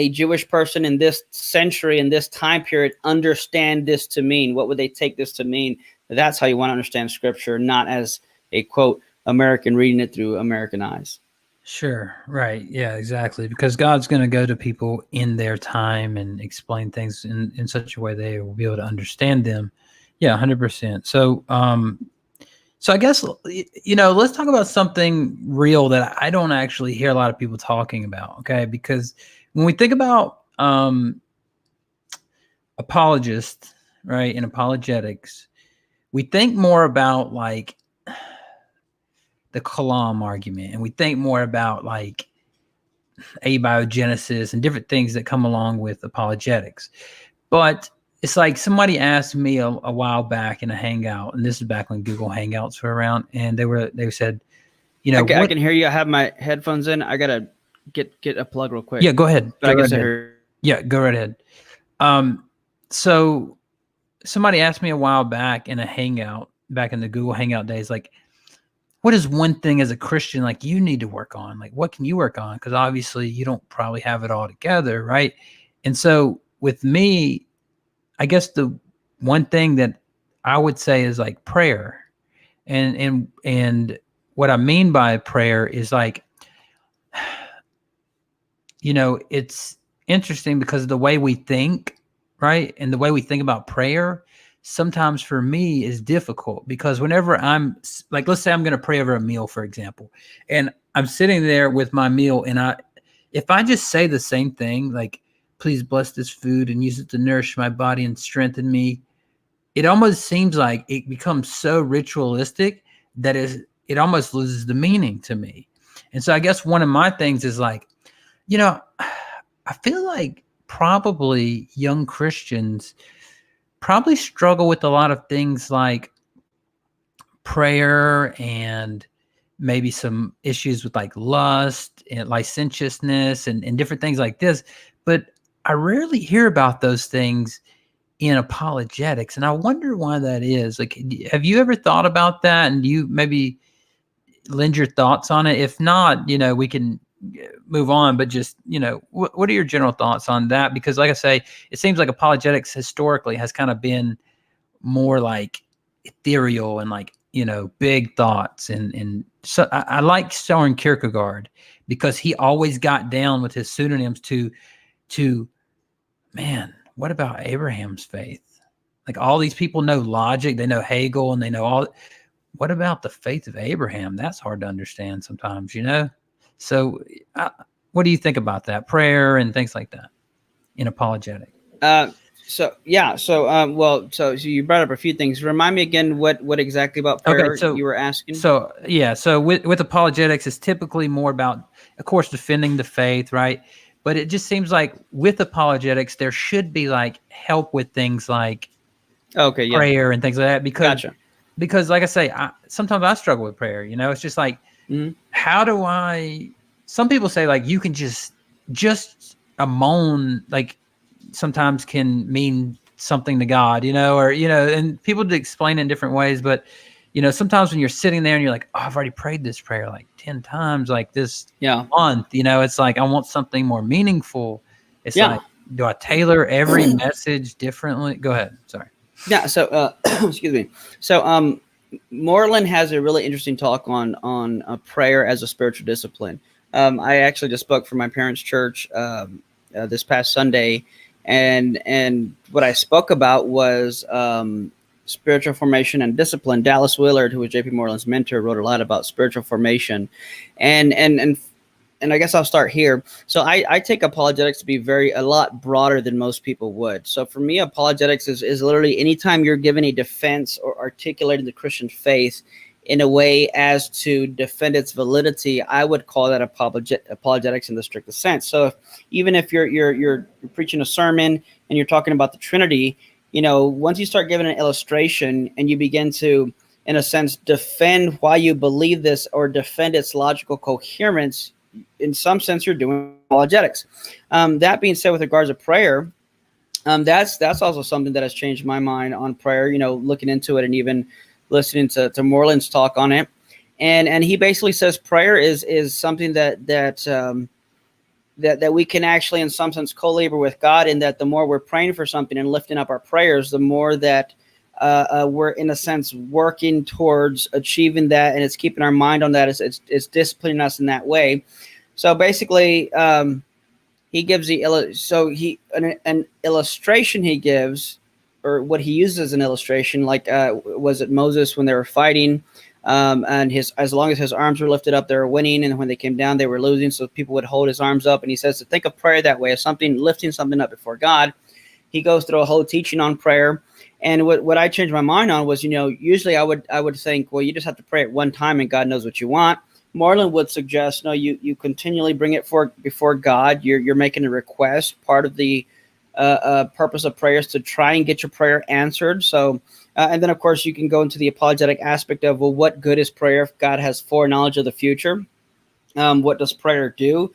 Jewish person in this century, in this time period, understand this to mean? What would they take this to mean? That's how you want to understand Scripture, not as a, quote, American reading it through American eyes. Sure. Right. Yeah, exactly. Because God's going to go to people in their time and explain things in such a way they will be able to understand them. Yeah, 100%. So, so I guess, let's talk about something real that I don't actually hear a lot of people talking about. Okay. Because when we think about apologists, right, and apologetics, we think more about like the Kalam argument, and we think more about like abiogenesis and different things that come along with apologetics. But it's like somebody asked me a while back in a Hangout, and this is back when Google Hangouts were around, and they said, I can hear you. I have my headphones in. I gotta get a plug real quick. Yeah, go ahead. But I guess I heard. Yeah, go right ahead. So somebody asked me a while back in a Hangout, back in the Google Hangout days, like, what is one thing as a Christian like you need to work on? Like, what can you work on? Because obviously you don't probably have it all together, right? And so with me, I guess the one thing that I would say is like prayer. And what I mean by prayer is like, it's interesting because the way we think, right? And the way we think about prayer sometimes for me is difficult because whenever I'm like, let's say I'm going to pray over a meal, for example, and I'm sitting there with my meal and if I just say the same thing, like, please bless this food and use it to nourish my body and strengthen me, it almost seems like it becomes so ritualistic that it almost loses the meaning to me. And so I guess one of my things is like, I feel like probably young Christians probably struggle with a lot of things like prayer and maybe some issues with like lust and licentiousness and different things like this. But I rarely hear about those things in apologetics. And I wonder why that is. Like, have you ever thought about that? And do you maybe lend your thoughts on it? If not, we can move on, but just, what are your general thoughts on that? Because like I say, it seems like apologetics historically has kind of been more like ethereal and like, big thoughts. And so I like Søren Kierkegaard because he always got down with his pseudonyms to, man, what about Abraham's faith? Like all these people know logic, they know Hegel, and they know all. What about the faith of Abraham? That's hard to understand sometimes, So what do you think about that? Prayer and things like that in apologetic? So you brought up a few things. Remind me again what exactly about prayer you were asking. So with apologetics, it's typically more about, of course, defending the faith, right? But it just seems like with apologetics, there should be like help with things like prayer and things like that. Because like I say, sometimes I struggle with prayer. It's just like, how do I? Some people say like you can just a moan like sometimes can mean something to God, and people explain it in different ways. But sometimes when you're sitting there and you're like, oh, I've already prayed this prayer like 10 times, like this month, it's like, I want something more meaningful. It's like, do I tailor every message differently? Go ahead. Sorry. Yeah. So, excuse me. So, Moreland has a really interesting talk on prayer as a spiritual discipline. I actually just spoke for my parents' church this past Sunday, and what I spoke about was spiritual formation and discipline. Dallas Willard, who was J.P. Moreland's mentor, wrote a lot about spiritual formation, and I guess I'll start here. So I take apologetics to be a lot broader than most people would. So for me, apologetics is literally anytime you're given a defense or articulating the Christian faith in a way as to defend its validity, I would call that apologetics in the strictest sense. So even if you're preaching a sermon and you're talking about the Trinity, once you start giving an illustration and you begin to, in a sense, defend why you believe this or defend its logical coherence, in some sense, you're doing apologetics. That being said, with regards to prayer, that's also something that has changed my mind on prayer, looking into it and even listening to Moreland's talk on it. And he basically says prayer is something that we can actually, in some sense, co-labor with God, in that the more we're praying for something and lifting up our prayers, the more that we're, in a sense, working towards achieving that, and it's keeping our mind on that. It's disciplining us in that way. So basically, he gives an illustration he gives, or what he uses as an illustration, like was it Moses when they were fighting, and as long as his arms were lifted up, they were winning, and when they came down, they were losing. So people would hold his arms up, and he says to think of prayer that way, as something lifting something up before God. He goes through a whole teaching on prayer. And what I changed my mind on was, usually I would think, well, you just have to pray at one time and God knows what you want. Moreland would suggest, no, you continually bring it before God. You're making a request. Part of the purpose of prayer is to try and get your prayer answered. So, and then of course you can go into the apologetic aspect of, well, what good is prayer if God has foreknowledge of the future? What does prayer do?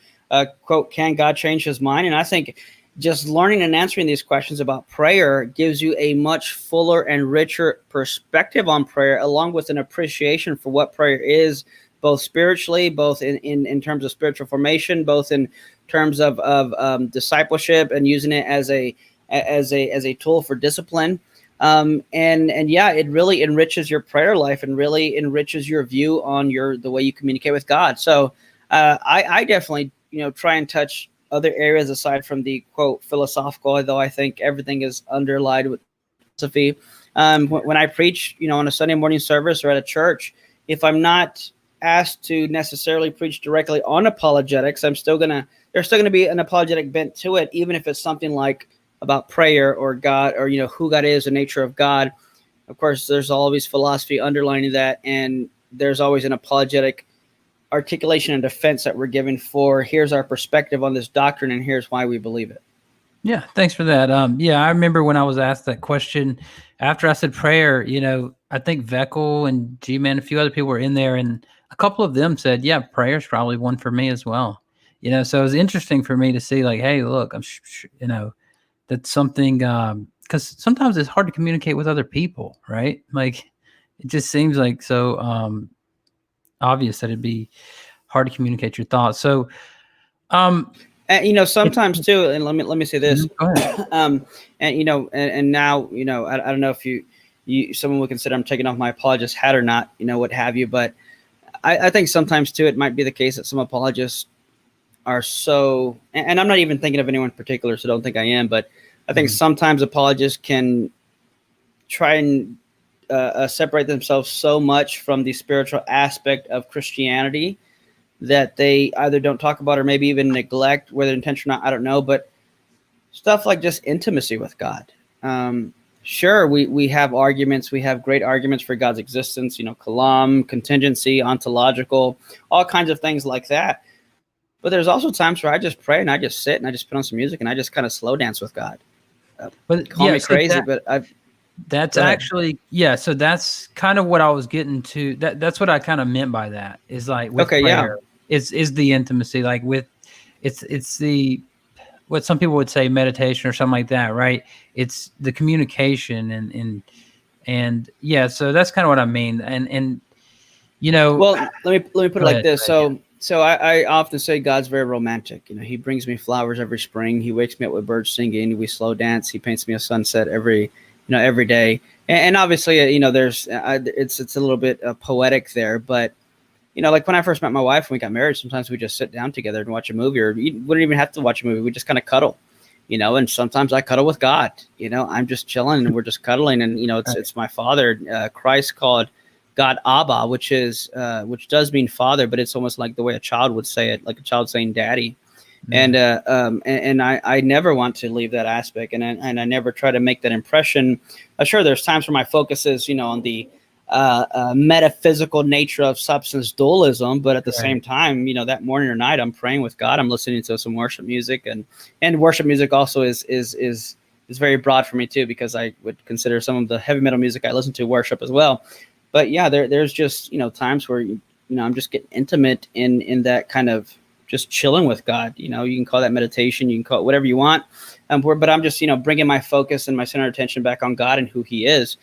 Quote, can God change his mind? And I think just learning and answering these questions about prayer gives you a much fuller and richer perspective on prayer, along with an appreciation for what prayer is, both spiritually, both in terms of spiritual formation, both in terms of discipleship and using it as a tool for discipline. And yeah, it really enriches your prayer life and really enriches your view on the way you communicate with God. So I definitely, try and touch other areas aside from the quote philosophical, although I think everything is underlined with philosophy. When I preach, on a Sunday morning service or at a church, if I'm not asked to necessarily preach directly on apologetics, there's still gonna be an apologetic bent to it, even if it's something like about prayer or God, or who God is, the nature of God. Of course, there's always philosophy underlining that, and there's always an apologetic articulation and defense that we're giving for here's our perspective on this doctrine and here's why we believe it. Yeah, thanks for that. Yeah, I remember when I was asked that question after I said prayer, I think Veckel and G-Man, a few other people were in there, and a couple of them said, yeah, prayer's probably one for me as well. So it was interesting for me to see, like, hey, look, that's something, because sometimes it's hard to communicate with other people, right? Like, it just seems like so obvious that it'd be hard to communicate your thoughts. So, and sometimes too, and let me say this. Go ahead. And now, I don't know if you someone would consider I'm taking off my apologist hat or not, what have you, but I think sometimes too it might be the case that some apologists are so, and I'm not even thinking of anyone in particular, so don't think I am, but I think sometimes apologists can try and separate themselves so much from the spiritual aspect of Christianity that they either don't talk about or maybe even neglect, whether intention or not, I don't know, but stuff like just intimacy with God. Sure, we have arguments. We have great arguments for God's existence, kalam, contingency, ontological, all kinds of things like that. But there's also times where I just pray and I just sit and I just put on some music and I just kind of slow dance with God. Call me crazy, but that's actually, so that's kind of what I was getting to. That's what I kind of meant by that, is like with prayer, is the intimacy, like with it's the, what some people would say meditation or something like that, right? It's the communication and yeah, so that's kind of what I mean. And well, let me put it like this. So I often say God's very romantic. He brings me flowers every spring. He wakes me up with birds singing. We slow dance. He paints me a sunset every day. And obviously, there's it's a little bit poetic there. But like when I first met my wife and we got married, sometimes we just sit down together and watch a movie, or we wouldn't even have to watch a movie. We just kind of cuddle, And sometimes I cuddle with God. I'm just chilling and we're just cuddling. And it's my Father. Christ called God Abba, which does mean father, but it's almost like the way a child would say it, like a child saying daddy. Mm-hmm. And I never want to leave that aspect, and I never try to make that impression. Sure, there's times where my focus is, on the metaphysical nature of substance dualism, but at the same time, that morning or night, I'm praying with God. I'm listening to some worship music, and worship music also is very broad for me too, because I would consider some of the heavy metal music I listen to worship as well. But yeah, there's just, times where, I'm just getting intimate in that kind of just chilling with God. You can call that meditation, you can call it whatever you want. But I'm just, bringing my focus and my center of attention back on God and who he is.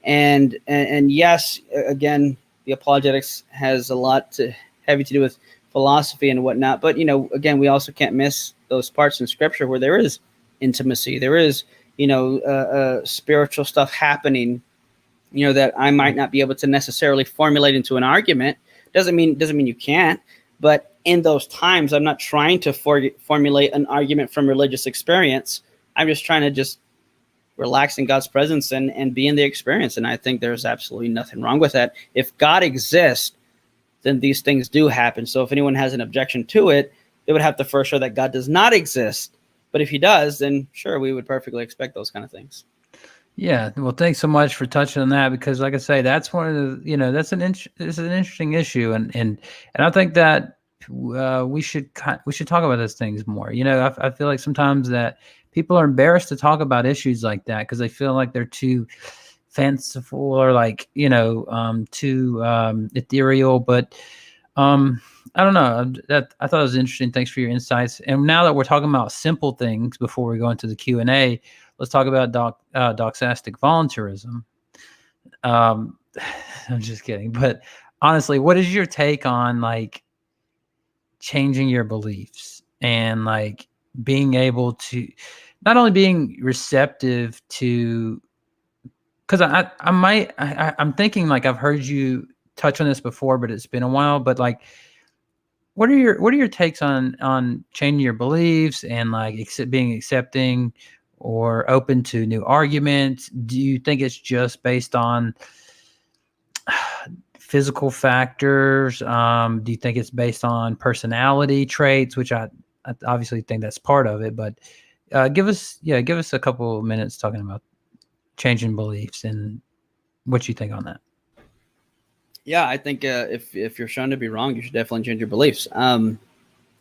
And yes, again, the apologetics has a lot heavy to do with philosophy and whatnot. But, again, we also can't miss those parts in scripture where there is intimacy. There is, spiritual stuff happening, that I might not be able to necessarily formulate into an argument. Doesn't mean you can't. But in those times, I'm not trying to formulate an argument from religious experience. I'm just trying to just relax in God's presence and be in the experience. And I think there's absolutely nothing wrong with that. If God exists, then these things do happen. So if anyone has an objection to it, they would have to first show that God does not exist. But if he does, then sure, we would perfectly expect those kind of things. Yeah, well, thanks so much for touching on that, because, like I say, that's one of the, that's it's an interesting issue, and I think that we should talk about those things more. I feel like sometimes that people are embarrassed to talk about issues like that because they feel like they're too fanciful or like too ethereal. But I don't know. I thought it was interesting. Thanks for your insights. And now that we're talking about simple things before we go into the Q&A. Let's talk about doxastic voluntarism. I'm just kidding. But honestly, what is your take on like changing your beliefs and like being able to not only being receptive to, because I'm thinking like I've heard you touch on this before, but it's been a while. But like what are your takes on changing your beliefs and like being accepting or open to new arguments? Do you think it's just based on physical factors? Do you think it's based on personality traits, which I obviously think that's part of it, but give us a couple of minutes talking about changing beliefs and what you think on that. Yeah, I think if you're shown to be wrong, you should definitely change your beliefs.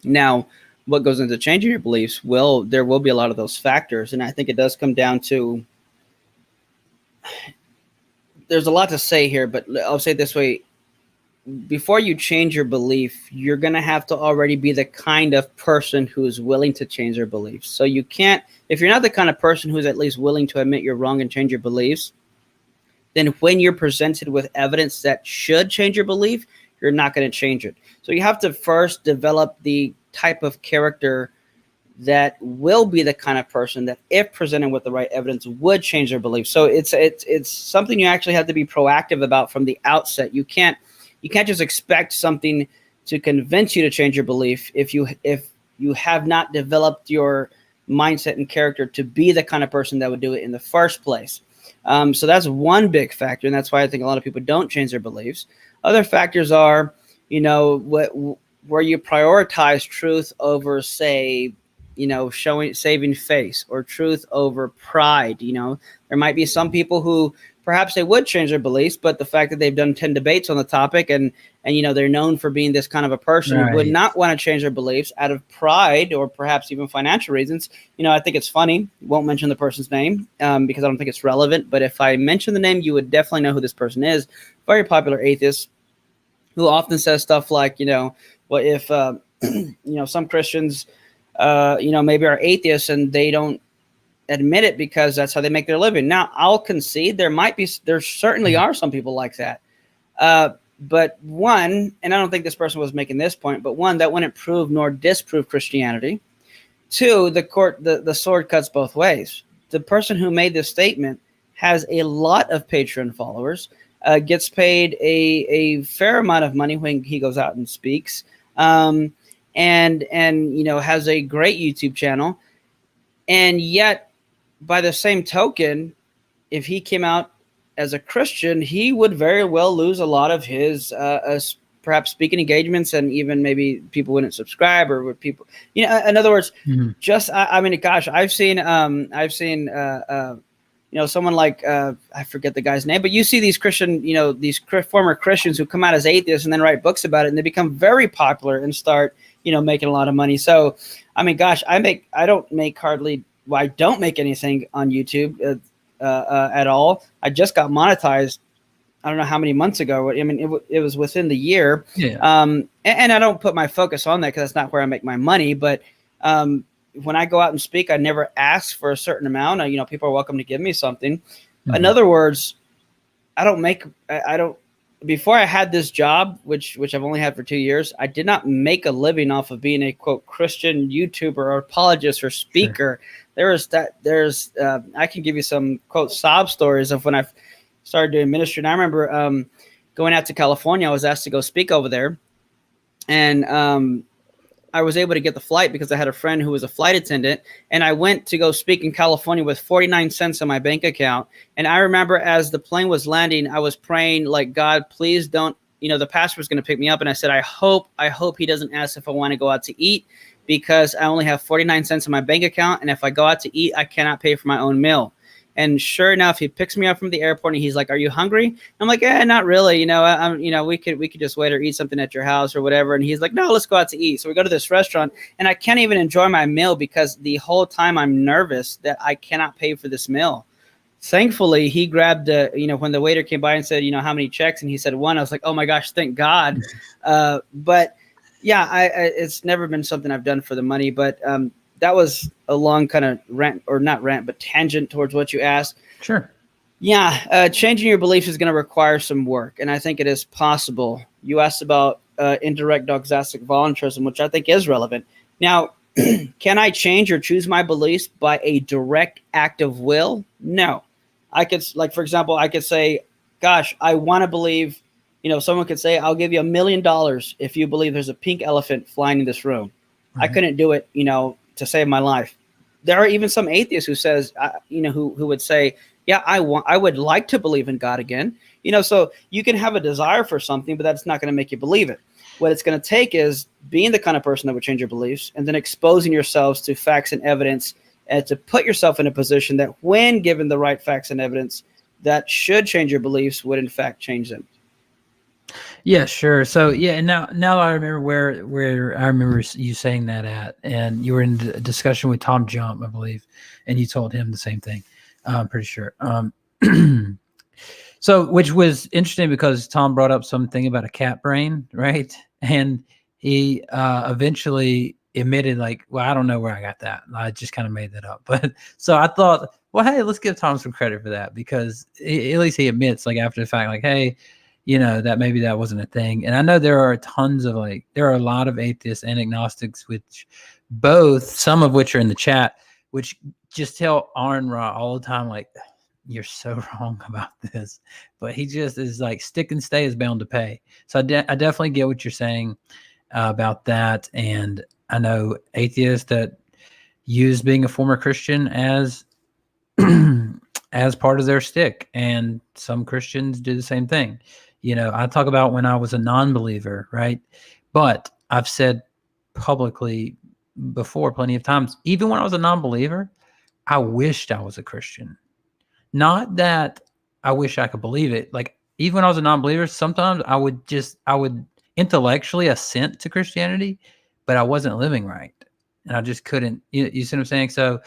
Now, what goes into changing your beliefs? Well, there will be a lot of those factors, and I think it does come down to. There's a lot to say here, but I'll say it this way. Before you change your belief, you're going to have to already be the kind of person who is willing to change their beliefs. So you can't, if you're not the kind of person who's at least willing to admit you're wrong and change your beliefs, then when you're presented with evidence that should change your belief, you're not going to change it. So you have to first develop the type of character that will be the kind of person that, if presented with the right evidence, would change their beliefs. So it's something you actually have to be proactive about from the outset. You can't just expect something to convince you to change your belief if you have not developed your mindset and character to be the kind of person that would do it in the first place. So that's one big factor, and that's why I think a lot of people don't change their beliefs. Other factors are, where you prioritize truth over, say, saving face, or truth over pride. There might be some people who perhaps they would change their beliefs, but the fact that they've done 10 debates on the topic and they're known for being this kind of a person who would not want to change their beliefs out of pride or perhaps even financial reasons. I think it's funny. Won't mention the person's name because I don't think it's relevant. But if I mention the name, you would definitely know who this person is. Very popular atheist who often says stuff like, if some Christians, maybe are atheists and they don't admit it because that's how they make their living. Now, I'll concede there certainly are some people like that. But one, and I don't think this person was making this point, but one, that wouldn't prove nor disprove Christianity. Two, the sword cuts both ways. The person who made this statement has a lot of Patreon followers, gets paid a fair amount of money when he goes out and speaks, and has a great YouTube channel. And yet, by the same token, if he came out as a Christian, he would very well lose a lot of his perhaps speaking engagements, and even maybe people wouldn't subscribe, or would people, in other words, I've seen someone like, I forget the guy's name, but you see these Christian, these former Christians who come out as atheists and then write books about it, and they become very popular and start, making a lot of money. So, I don't make anything on YouTube at all. I just got monetized. I don't know how many months ago. It was within the year. Yeah. And I don't put my focus on that because that's not where I make my money. But when I go out and speak, I never ask for a certain amount. People are welcome to give me something. Mm-hmm. In other words, before I had this job, which I've only had for 2 years, I did not make a living off of being a, quote, Christian YouTuber or apologist or speaker. Sure. I can give you some, quote, sob stories of when I started doing ministry. And I remember going out to California. I was asked to go speak over there. And I was able to get the flight because I had a friend who was a flight attendant. And I went to go speak in California with 49 cents in my bank account. And I remember as the plane was landing, I was praying, like, God, please don't, the pastor was going to pick me up. And I said, I hope he doesn't ask if I want to go out to eat, because I only have 49 cents in my bank account. And if I go out to eat, I cannot pay for my own meal. And sure enough, he picks me up from the airport and he's like, "Are you hungry?" I'm like, not really. We could just wait or eat something at your house or whatever. And he's like, "No, let's go out to eat." So we go to this restaurant, and I can't even enjoy my meal because the whole time I'm nervous that I cannot pay for this meal. Thankfully, he grabbed, when the waiter came by and said, "How many checks?" And he said 1. I was like, "Oh my gosh, thank God." But yeah, it's never been something I've done for the money, but that was a long kind of but tangent towards what you asked. Sure. Yeah. Changing your beliefs is going to require some work, and I think it is possible. You asked about indirect doxastic voluntarism, which I think is relevant. Now, can I change or choose my beliefs by a direct act of will? No. I could, for example, I could say, gosh, I want to believe someone could say, I'll give you $1 million if you believe there's a pink elephant flying in this room. I couldn't do it, to save my life. There are even some atheists who says, who would say, yeah, I would like to believe in God again. So you can have a desire for something, but that's not going to make you believe it. What it's going to take is being the kind of person that would change your beliefs, and then exposing yourselves to facts and evidence, and to put yourself in a position that when given the right facts and evidence that should change your beliefs, would in fact change them. Yeah, sure. So yeah, and now I remember where I remember you saying that at, and you were in a discussion with Tom Jump, I believe, and you told him the same thing. I'm pretty sure. So, which was interesting because Tom brought up something about a cat brain, right? And he eventually admitted, like, well, I don't know where I got that. I just kind of made that up. But so I thought, well, hey, let's give Tom some credit for that, because at least he admits, like, after the fact, like, hey, that maybe that wasn't a thing. And I know there are there are a lot of atheists and agnostics, which some of which are in the chat, which just tell Arn Ra all the time, like, you're so wrong about this. But he just is like, stick and stay is bound to pay. So I definitely get what you're saying about that. And I know atheists that use being a former Christian as as part of their stick, and some Christians do the same thing. I talk about when I was a non-believer, right? But I've said publicly before plenty of times, even when I was a non-believer, I wished I was a Christian. Not that I wish I could believe it. Like, even when I was a non-believer, sometimes I would intellectually assent to Christianity, but I wasn't living right. And I just couldn't, you see what I'm saying? So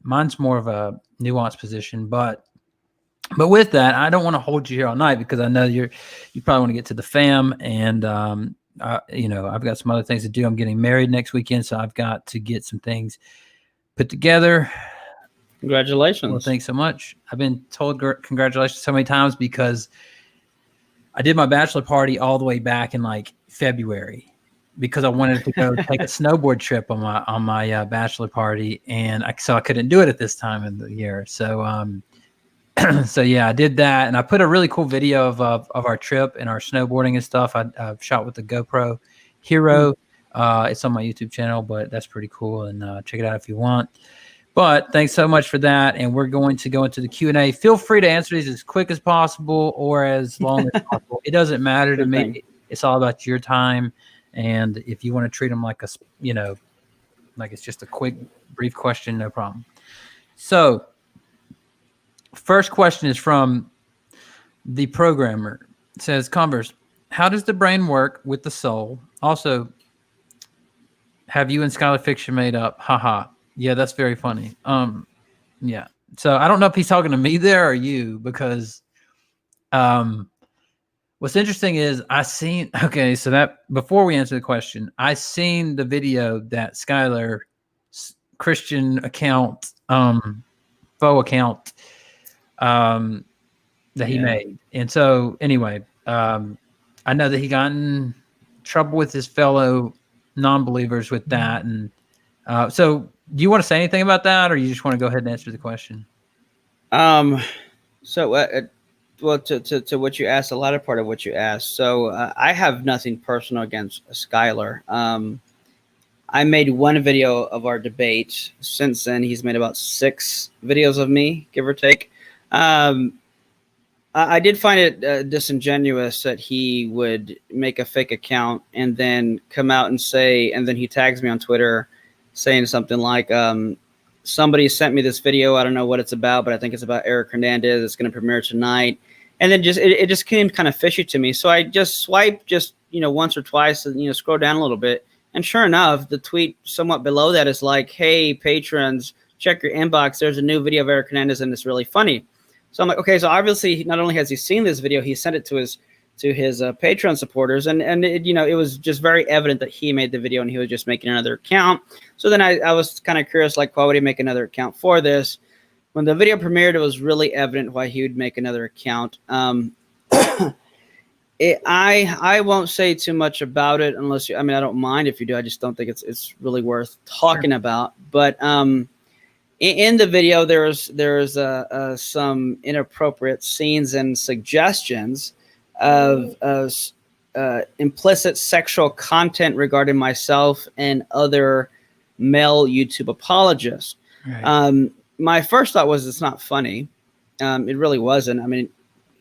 mine's more of a nuanced position, but with that, I don't want to hold you here all night, because I know you probably want to get to the fam, and I've got some other things to do. I'm getting married next weekend, so I've got to get some things put together. Congratulations. Well, thanks so much. I've been told congratulations so many times, because I did my bachelor party all the way back in like February, because I wanted to go take a snowboard trip on my bachelor party, and so I couldn't do it at this time of the year. So so yeah, I did that, and I put a really cool video of our trip and our snowboarding and stuff. I shot with the GoPro Hero. It's on my YouTube channel, but that's pretty cool, and check it out if you want. But thanks so much for that, and we're going to go into the Q&A. Feel free to answer these as quick as possible or as long as possible. It doesn't matter to me. It's all about your time, and if you want to treat them like like it's just a quick, brief question, no problem. So, first question is from the programmer. It says, Converse, how does the brain work with the soul? Also, have you and Scholar Fiction made up? Haha. Yeah, that's very funny. Yeah. So I don't know if he's talking to me there or you, because what's interesting is so that before we answer the question, I seen the video that Skylar Christian account, faux account, that he made. And so anyway, I know that he got in trouble with his fellow non-believers with that. And so do you want to say anything about that, or you just want to go ahead and answer the question? So well, to what you asked, a lot of part of what you asked. So I have nothing personal against Skylar. I made one video of our debate. Since then, he's made about 6 videos of me, give or take. I did find it disingenuous that he would make a fake account and then come out and say, and then he tags me on Twitter saying something like, somebody sent me this video. I don't know what it's about, but I think it's about Eric Hernandez. It's going to premiere tonight. And then it just came kind of fishy to me. So I just swiped once or twice and, scroll down a little bit. And sure enough, the tweet somewhat below that is like, hey, patrons, check your inbox. There's a new video of Eric Hernandez, and it's really funny. So I'm like, okay, so obviously not only has he seen this video, he sent it to his Patreon supporters, and it was just very evident that he made the video and he was just making another account. So then I was kind of curious, like, why would he make another account for this? When the video premiered, it was really evident why he would make another account. I won't say too much about it unless I don't mind if you do. I just don't think it's really worth talking about. But in the video, there's some inappropriate scenes and suggestions implicit sexual content regarding myself and other male YouTube apologists. Right. My first thought was it's not funny. It really wasn't. I mean,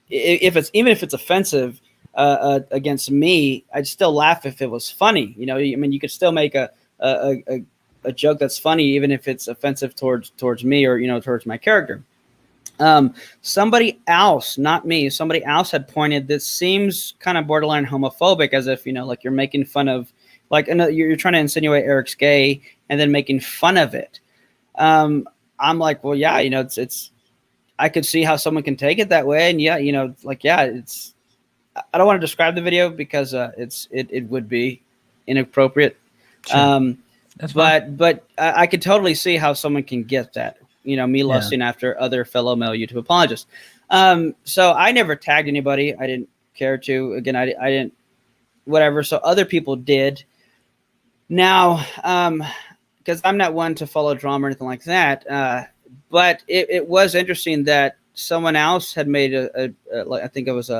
even if it's offensive against me, I'd still laugh if it was funny. You know, I mean, you could still make a joke that's funny even if it's offensive towards me or towards my character. Somebody else, not me, somebody else had pointed this seems kind of borderline homophobic, as if like you're making fun of, like you're trying to insinuate Eric's gay and then making fun of it. I'm like, well, yeah, it's I could see how someone can take it that way, and yeah, it's. I don't want to describe the video because it would be inappropriate. Sure. That's fine. But I could totally see how someone can get that. Me lusting after other fellow male YouTube apologists. So I never tagged anybody. I didn't care to. Again, I didn't. Whatever. So other people did. Now, because I'm not one to follow drama or anything like that. But it was interesting that someone else had made I think it was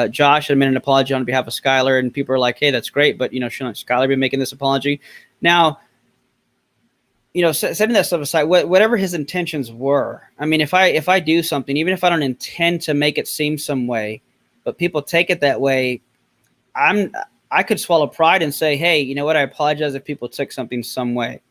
Josh had made an apology on behalf of Skylar, and people are like, hey, that's great, but shouldn't Skylar be making this apology? Now, setting that stuff aside, whatever his intentions were, I mean, if I do something, even if I don't intend to make it seem some way, but people take it that way, I could swallow pride and say, hey, you know what? I apologize if people took something some way,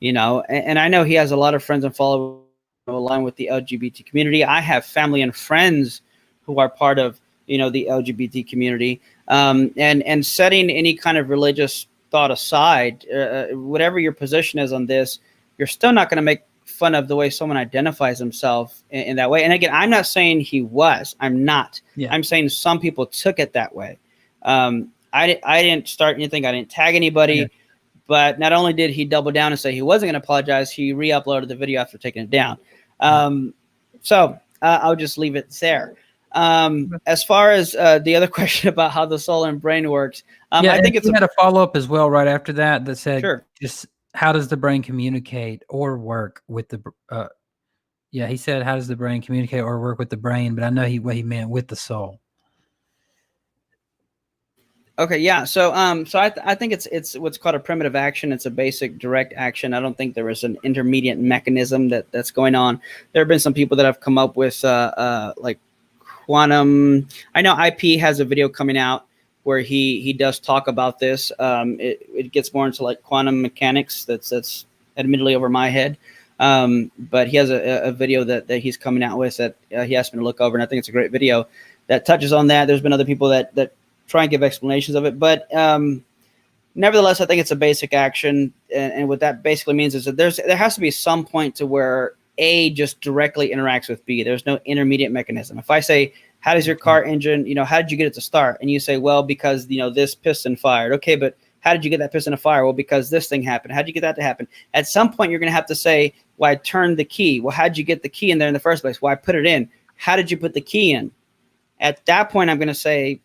and I know he has a lot of friends and followers along with the LGBT community. I have family and friends who are part of, the LGBT community, and setting any kind of religious thought aside, whatever your position is on this, you're still not going to make fun of the way someone identifies himself in that way. And again, I'm not saying he was. I'm not. Yeah. I'm saying some people took it that way. I didn't start anything. I didn't tag anybody. Yeah. But not only did he double down and say he wasn't going to apologize, he re-uploaded the video after taking it down. So I'll just leave it there. As far as the other question about how the soul and brain works, I think it's had a follow-up as well right after that said, sure. Just how does the brain communicate or work with the he said, how does the brain communicate or work with the brain? But I know what he meant with the soul. Okay, yeah. So I think it's what's called a primitive action. It's a basic direct action. I don't think there is an intermediate mechanism that's going on. There have been some people that have come up with like quantum. I know IP has a video coming out where he does talk about this. It gets more into like quantum mechanics. That's admittedly over my head. But he has a video that he's coming out with that he asked me to look over, and I think it's a great video that touches on that. There's been other people that try and give explanations of it, but nevertheless, I think it's a basic action, and what that basically means is that there has to be some point to where A just directly interacts with B. There's no intermediate mechanism. If I say, how does your car engine, how did you get it to start? And you say, well, because, this piston fired. Okay, but how did you get that piston to fire? Well, because this thing happened. How did you get that to happen? At some point, you're going to have to say, well, I turned the key. Well, how did you get the key in there in the first place? Well, I put it in. How did you put the key in? At that point, I'm going to say,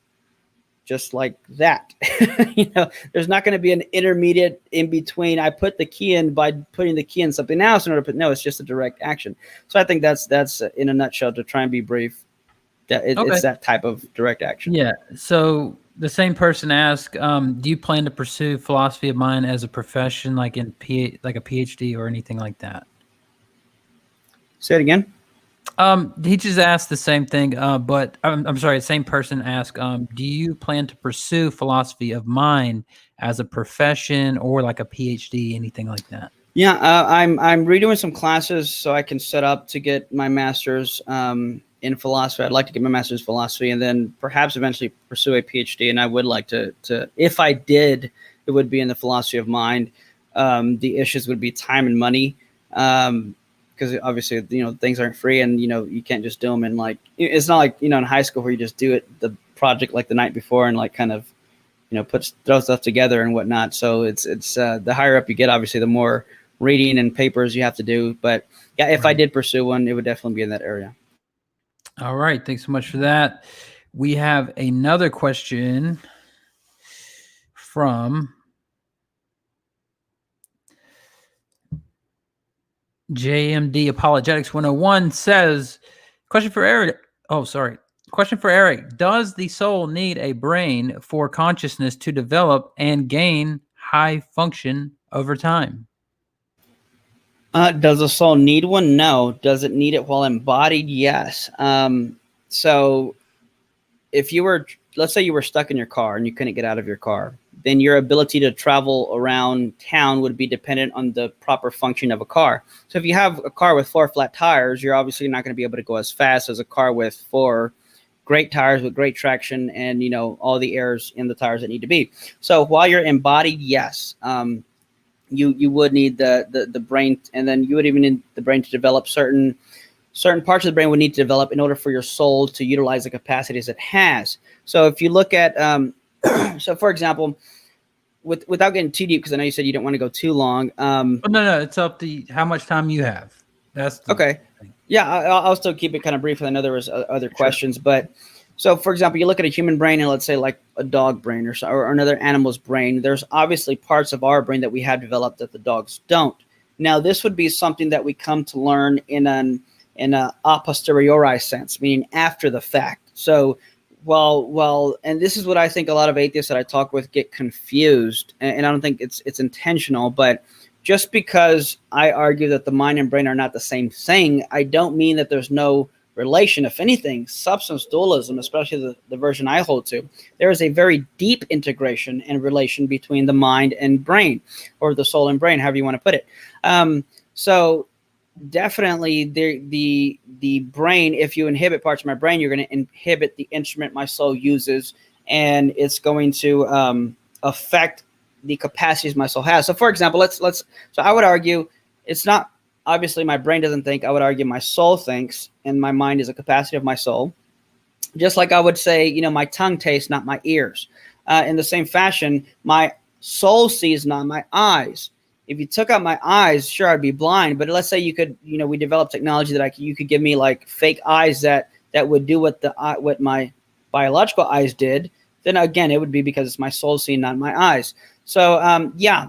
just like that. There's not going to be an intermediate in between. I put the key in by putting the key in something else in order to put, no, it's just a direct action. So I think that's in a nutshell, to try and be brief. It's that type of direct action. Yeah. So the same person asked, do you plan to pursue philosophy of mind as a profession, like like a PhD or anything like that? Say it again. He just asked the same thing, but I'm sorry, the same person asked, do you plan to pursue philosophy of mind as a profession or like a PhD, anything like that? Yeah, I'm redoing some classes so I can set up to get my master's in philosophy. I'd like to get my master's in philosophy and then perhaps eventually pursue a PhD. And I would like to if I did, it would be in the philosophy of mind. The issues would be time and money. Because obviously, things aren't free, and you can't just do them. And like, it's not like in high school where you just do the project like the night before and like kind of throw stuff together and whatnot. So it's the higher up you get, obviously, the more reading and papers you have to do. But yeah, if I did pursue one, it would definitely be in that area. All right, thanks so much for that. We have another question from JMD Apologetics 101 says, question for Eric. Oh, sorry. Question for Eric. Does the soul need a brain for consciousness to develop and gain high function over time? Does the soul need one? No. Does it need it while embodied? Yes. So if you were, let's say you were stuck in your car and you couldn't get out of your car, then your ability to travel around town would be dependent on the proper function of a car. So if you have a car with 4 flat tires, you're obviously not going to be able to go as fast as a car with 4 great tires with great traction and, all the airs in the tires that need to be. So while you're embodied, yes, you would need the brain, and then you would even need the brain to develop certain parts of the brain would need to develop in order for your soul to utilize the capacities it has. So if you look at, so for example, without getting too deep, because I know you said you don't want to go too long. No, it's up to how much time you have. That's okay. Thing. Yeah, I'll still keep it kind of brief. I know there was other questions, but so for example, you look at a human brain and let's say like a dog brain or another animal's brain. There's obviously parts of our brain that we have developed that the dogs don't. Now, this would be something that we come to learn in a a posteriori sense, meaning after the fact. So, well, and this is what I think a lot of atheists that I talk with get confused, and I don't think it's intentional, but just because I argue that the mind and brain are not the same thing, I don't mean that there's no relation. If anything, substance dualism, especially the version I hold to, there is a very deep integration and relation between the mind and brain, or the soul and brain, however you want to put it. So definitely the brain, if you inhibit parts of my brain, you're going to inhibit the instrument my soul uses, and it's going to affect the capacities my soul has. So for example, so I would argue it's not, obviously my brain doesn't think. I would argue my soul thinks, and my mind is a capacity of my soul. Just like I would say, my tongue tastes, not my ears. In the same fashion, my soul sees, not my eyes. If you took out my eyes, sure, I'd be blind. But let's say you could, we developed technology that you could give me like fake eyes that would do what my biological eyes did. Then again, it would be because it's my soul seeing, not my eyes. So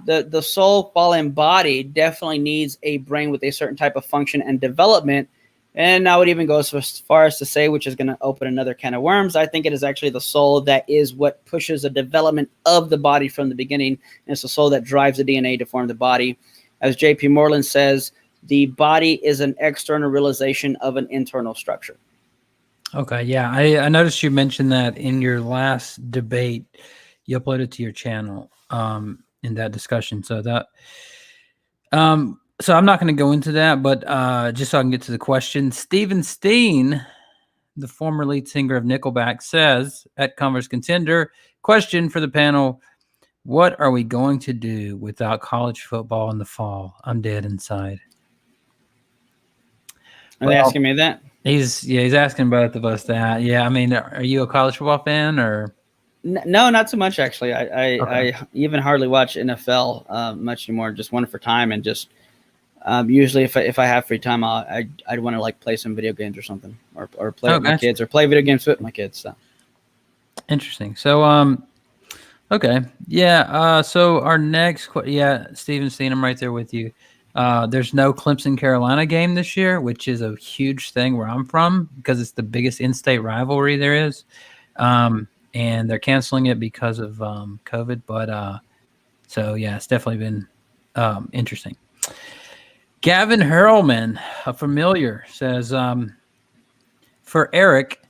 the soul, while embodied, definitely needs a brain with a certain type of function and development. And I would even go as far as to say, which is going to open another can of worms, I think it is actually the soul that is what pushes the development of the body from the beginning. And it's the soul that drives the DNA to form the body. As J.P. Moreland says, the body is an external realization of an internal structure. Okay, yeah. I noticed you mentioned that in your last debate. You uploaded to your channel in that discussion. So that so I'm not going to go into that, but just so I can get to the question. Steven Steen, the former lead singer of Nickelback, says at Converse Contender, question for the panel: what are we going to do without college football in the fall? I'm dead inside. Are they asking me that? He's asking both of us that. Yeah, I mean, are you a college football fan or? No, not so much actually. I even hardly watch NFL much anymore. Just one for time, and just usually if I have free time, I'd want to like play some video games or something, or play with my kids, or play video games with my kids. So interesting. So okay, yeah. So our next Steven Steen, I'm right there with you. There's no Clemson Carolina game this year, which is a huge thing where I'm from because it's the biggest in-state rivalry there is. And they're canceling it because of COVID. But so, yeah, it's definitely been interesting. Gavin Hurlman, a familiar, says, for Eric,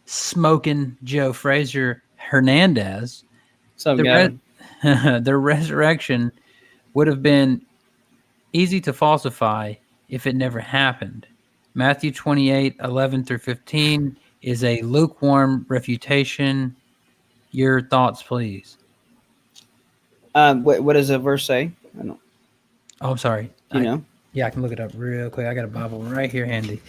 smoking Joe Frazier Hernandez, the resurrection would have been easy to falsify if it never happened. Matthew 28:11-15 is a lukewarm refutation. Your thoughts, please. What does the verse say? I don't. Oh, I'm sorry. Yeah, I can look it up real quick. I got a Bible right here handy.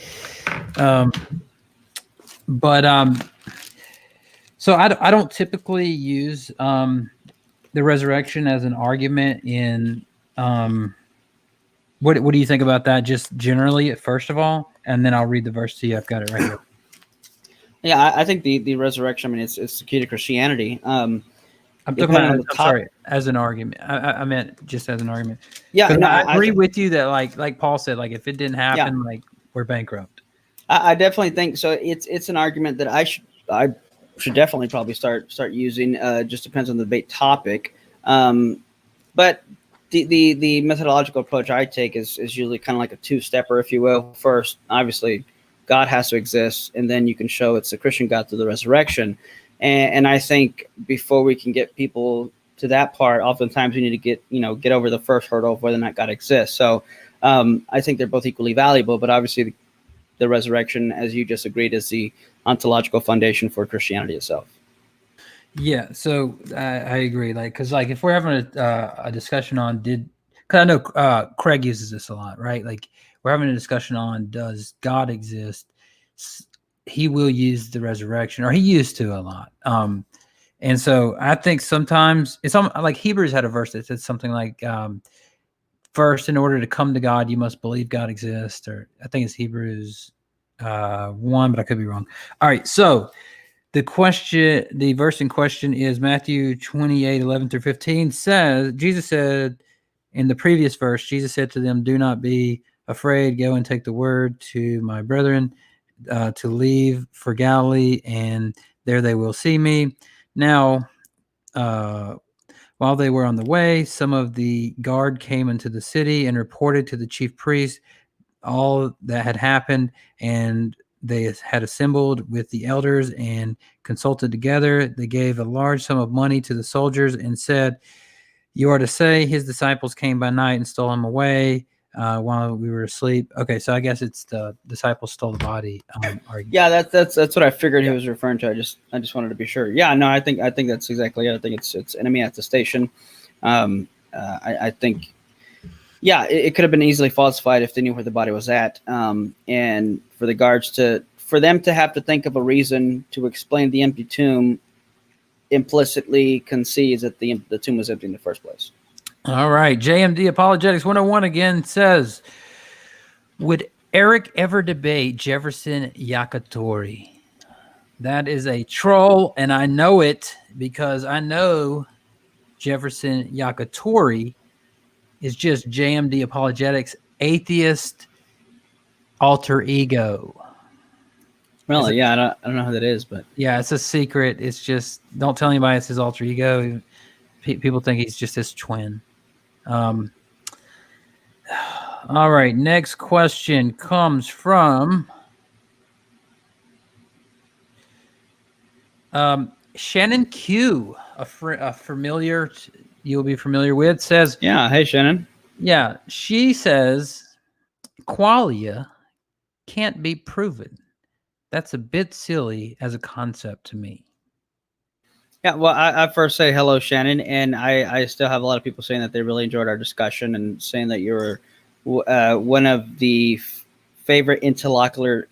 So I don't typically use the resurrection as an argument in. What do you think about that? Just generally, first of all, and then I'll read the verse to you. I've got it right here. Yeah, I think the resurrection. I mean, it's the key to Christianity. I'm talking about. Sorry, as an argument. I meant just as an argument. Yeah, no, I agree with you that like Paul said, like if it didn't happen, like we're bankrupt. I definitely think so. It's an argument that I should definitely probably start using. Just depends on the debate topic. But the methodological approach I take is usually kind of like a two-stepper, if you will. First, obviously, God has to exist, and then you can show it's the Christian God through the resurrection. And I think before we can get people to that part, oftentimes we need to get over the first hurdle of whether or not God exists. So I think they're both equally valuable, but obviously the resurrection, as you just agreed, is the ontological foundation for Christianity itself. Yeah, so I agree. Like, because like if we're having a discussion on because I know Craig uses this a lot, right? Like we're having a discussion on does God exist? He will use the resurrection, or he used to a lot. And so I think sometimes it's like Hebrews had a verse that said something like, first, in order to come to God, you must believe God exists, or I think it's Hebrews 1, but I could be wrong. All right, so the verse in question is Matthew 28:11-15. Jesus said in the previous verse, Jesus said to them, "Do not be afraid. Go and take the word to my brethren to leave for Galilee, and there they will see me." Now, while they were on the way, some of the guard came into the city and reported to the chief priest all that had happened, and they had assembled with the elders and consulted together. They gave a large sum of money to the soldiers and said, "You are to say his disciples came by night and stole him away while we were asleep." Okay, so I guess it's the disciples stole the body. Yeah, that's what I figured he was referring to. I just wanted to be sure. Yeah, no, I think that's exactly it. I think it's enemy at the station. I think. Yeah, it could have been easily falsified if they knew where the body was at, and for the guards for them to have to think of a reason to explain the empty tomb implicitly concedes that the tomb was empty in the first place. All right, JMD Apologetics 101 again says, would Eric ever debate Jefferson Yakitori? That is a troll, and I know it because I know Jefferson Yakitori is just JMD Apologetics atheist alter ego. Really? Yeah, I don't know who that is, but yeah, it's a secret. It's just don't tell anybody it's his alter ego. People think he's just his twin. All right, next question comes from Shannon Q, a familiar you'll be familiar with, says, yeah, hey Shannon. Yeah, she says qualia can't be proven. That's a bit silly as a concept to me. Yeah, well, I first say hello, Shannon, and I still have a lot of people saying that they really enjoyed our discussion and saying that you're one of the favorite interlocutor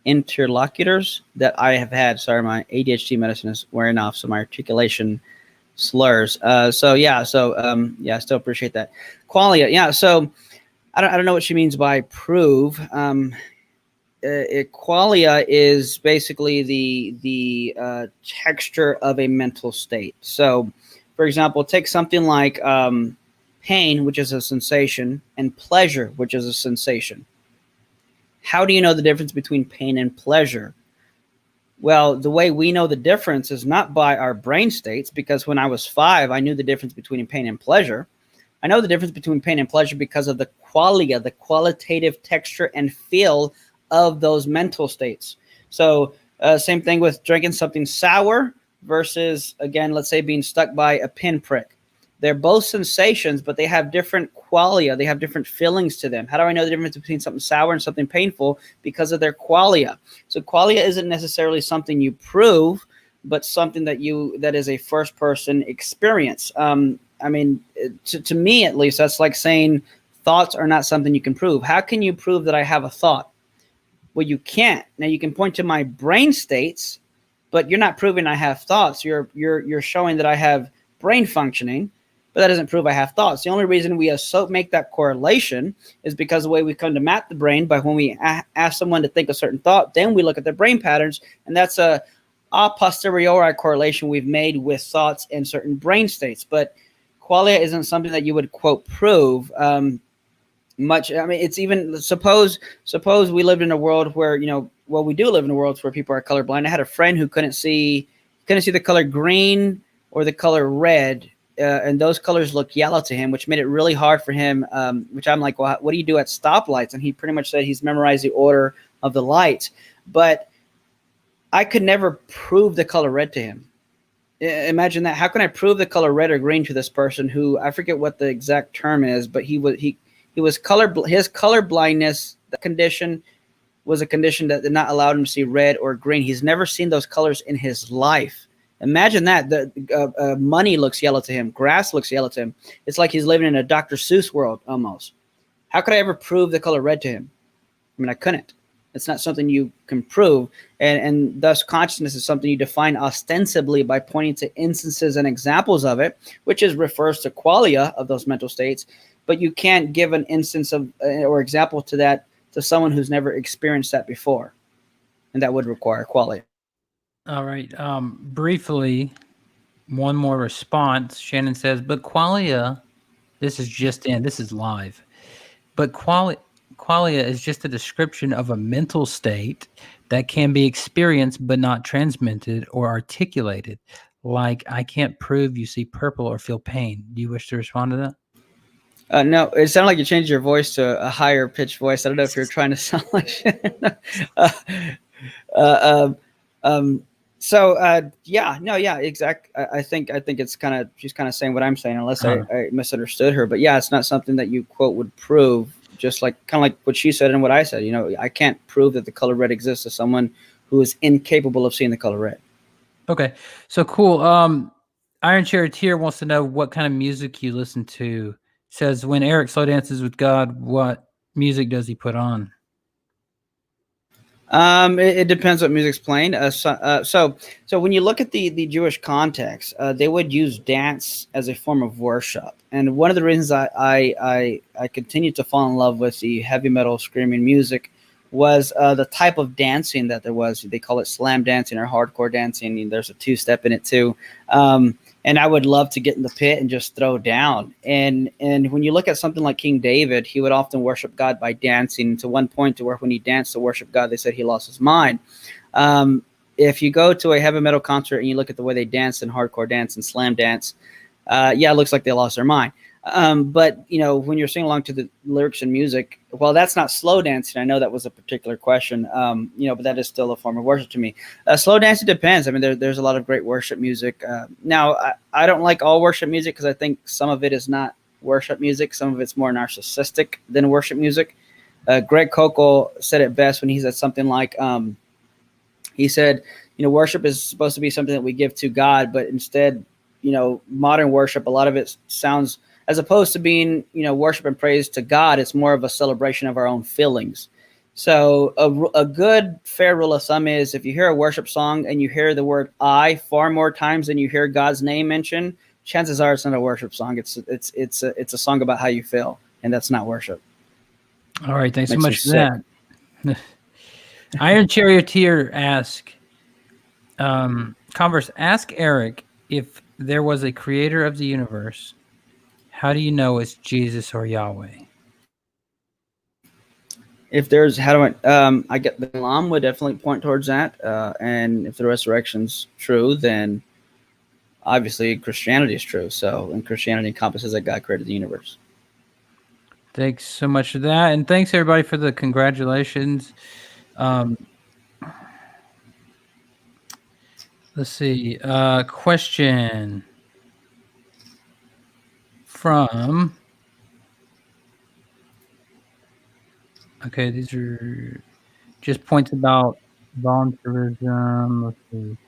interlocutors that I have had. Sorry, my ADHD medicine is wearing off, so my articulation slurs. I still appreciate that. Qualia, yeah. So I don't know what she means by prove. Qualia is basically the texture of a mental state. So, for example, take something like pain, which is a sensation, and pleasure, which is a sensation. How do you know the difference between pain and pleasure? Well, the way we know the difference is not by our brain states, because when I was 5, I knew the difference between pain and pleasure. I know the difference between pain and pleasure because of the qualia, the qualitative texture and feel of those mental states. So same thing with drinking something sour versus, again, let's say being stuck by a pinprick. They're both sensations, but they have different qualia. They have different feelings to them. How do I know the difference between something sour and something painful? Because of their qualia. So qualia isn't necessarily something you prove, but something that is a first person experience. I mean, to me at least, that's like saying thoughts are not something you can prove. How can you prove that I have a thought? Well, you can't. Now you can point to my brain states, but you're not proving I have thoughts. You're showing that I have brain functioning, but that doesn't prove I have thoughts. The only reason we make that correlation is because the way we come to map the brain, by when we ask someone to think a certain thought, then we look at their brain patterns, and that's a posteriori correlation we've made with thoughts and certain brain states. But qualia isn't something that you would, quote, prove much. I mean, it's even suppose we lived in a world where, well, we do live in a world where people are colorblind. I had a friend who couldn't see the color green or the color red, and those colors looked yellow to him, which made it really hard for him. Which I'm like, well, what do you do at stoplights? And he pretty much said he's memorized the order of the lights, but I could never prove the color red to him. Imagine that. How can I prove the color red or green to this person who, I forget what the exact term is, but his color blindness, the condition was a condition that did not allow him to see red or green. He's never seen those colors in his life. Imagine that. The money looks yellow to him. Grass looks yellow to him. It's like he's living in a Dr. Seuss world almost. How could I ever prove the color red to him? I mean, I couldn't. It's not something you can prove. And thus consciousness is something you define ostensibly by pointing to instances and examples of it, which refers to qualia of those mental states. But you can't give an instance of or example to that to someone who's never experienced that before. And that would require qualia. All right. Briefly, one more response. Shannon says, but qualia, this is live. But qualia is just a description of a mental state that can be experienced but not transmitted or articulated. Like, I can't prove you see purple or feel pain. Do you wish to respond to that? No, it sounded like you changed your voice to a higher pitched voice. I don't know if you're trying to sound like Shannon. Exactly. I think it's she's kind of saying what I'm saying, unless I misunderstood her. But yeah, it's not something that you quote would prove. Just kind of like what she said and what I said. You know, I can't prove that the color red exists to someone who is incapable of seeing the color red. Okay, so cool. Iron Charioteer wants to know what kind of music you listen to. Says, when Eric slow dances with God, what music does he put on? It depends what music's playing. So when you look at the Jewish context, they would use dance as a form of worship. And one of the reasons I continued to fall in love with the heavy metal screaming music was the type of dancing that there was. They call it slam dancing or hardcore dancing. And there's a two-step in it too. And I would love to get in the pit and just throw down. And when you look at something like King David, he would often worship God by dancing, to one point to where when he danced to worship God, they said he lost his mind. If you go to a heavy metal concert and you look at the way they dance and hardcore dance and slam dance, it looks like they lost their mind. But, you know, when you're singing along to the lyrics and music, well, that's not slow dancing. I know that was a particular question, but that is still a form of worship to me. Slow dancing depends. I mean, there's a lot of great worship music. Now, I don't like all worship music because I think some of it is not worship music. Some of it's more narcissistic than worship music. Greg Koukl said it best when he said something like, he said, worship is supposed to be something that we give to God, but instead, modern worship, a lot of it sounds, as opposed to being, worship and praise to God, it's more of a celebration of our own feelings. So a good, fair rule of thumb is if you hear a worship song and you hear the word I far more times than you hear God's name mentioned, chances are it's not a worship song. It's a song about how you feel, and that's not worship. All right, thanks so much for that. Iron Charioteer ask, Converse, ask Eric if there was a creator of the universe. How do you know it's Jesus or Yahweh? If there's, I get the Islam would definitely point towards that. And if the resurrection's true, then obviously Christianity is true. So, and Christianity encompasses that God created the universe. Thanks so much for that. And thanks everybody for the congratulations. Let's see. Question from... Okay, these are just points about volunteerism. Let's see.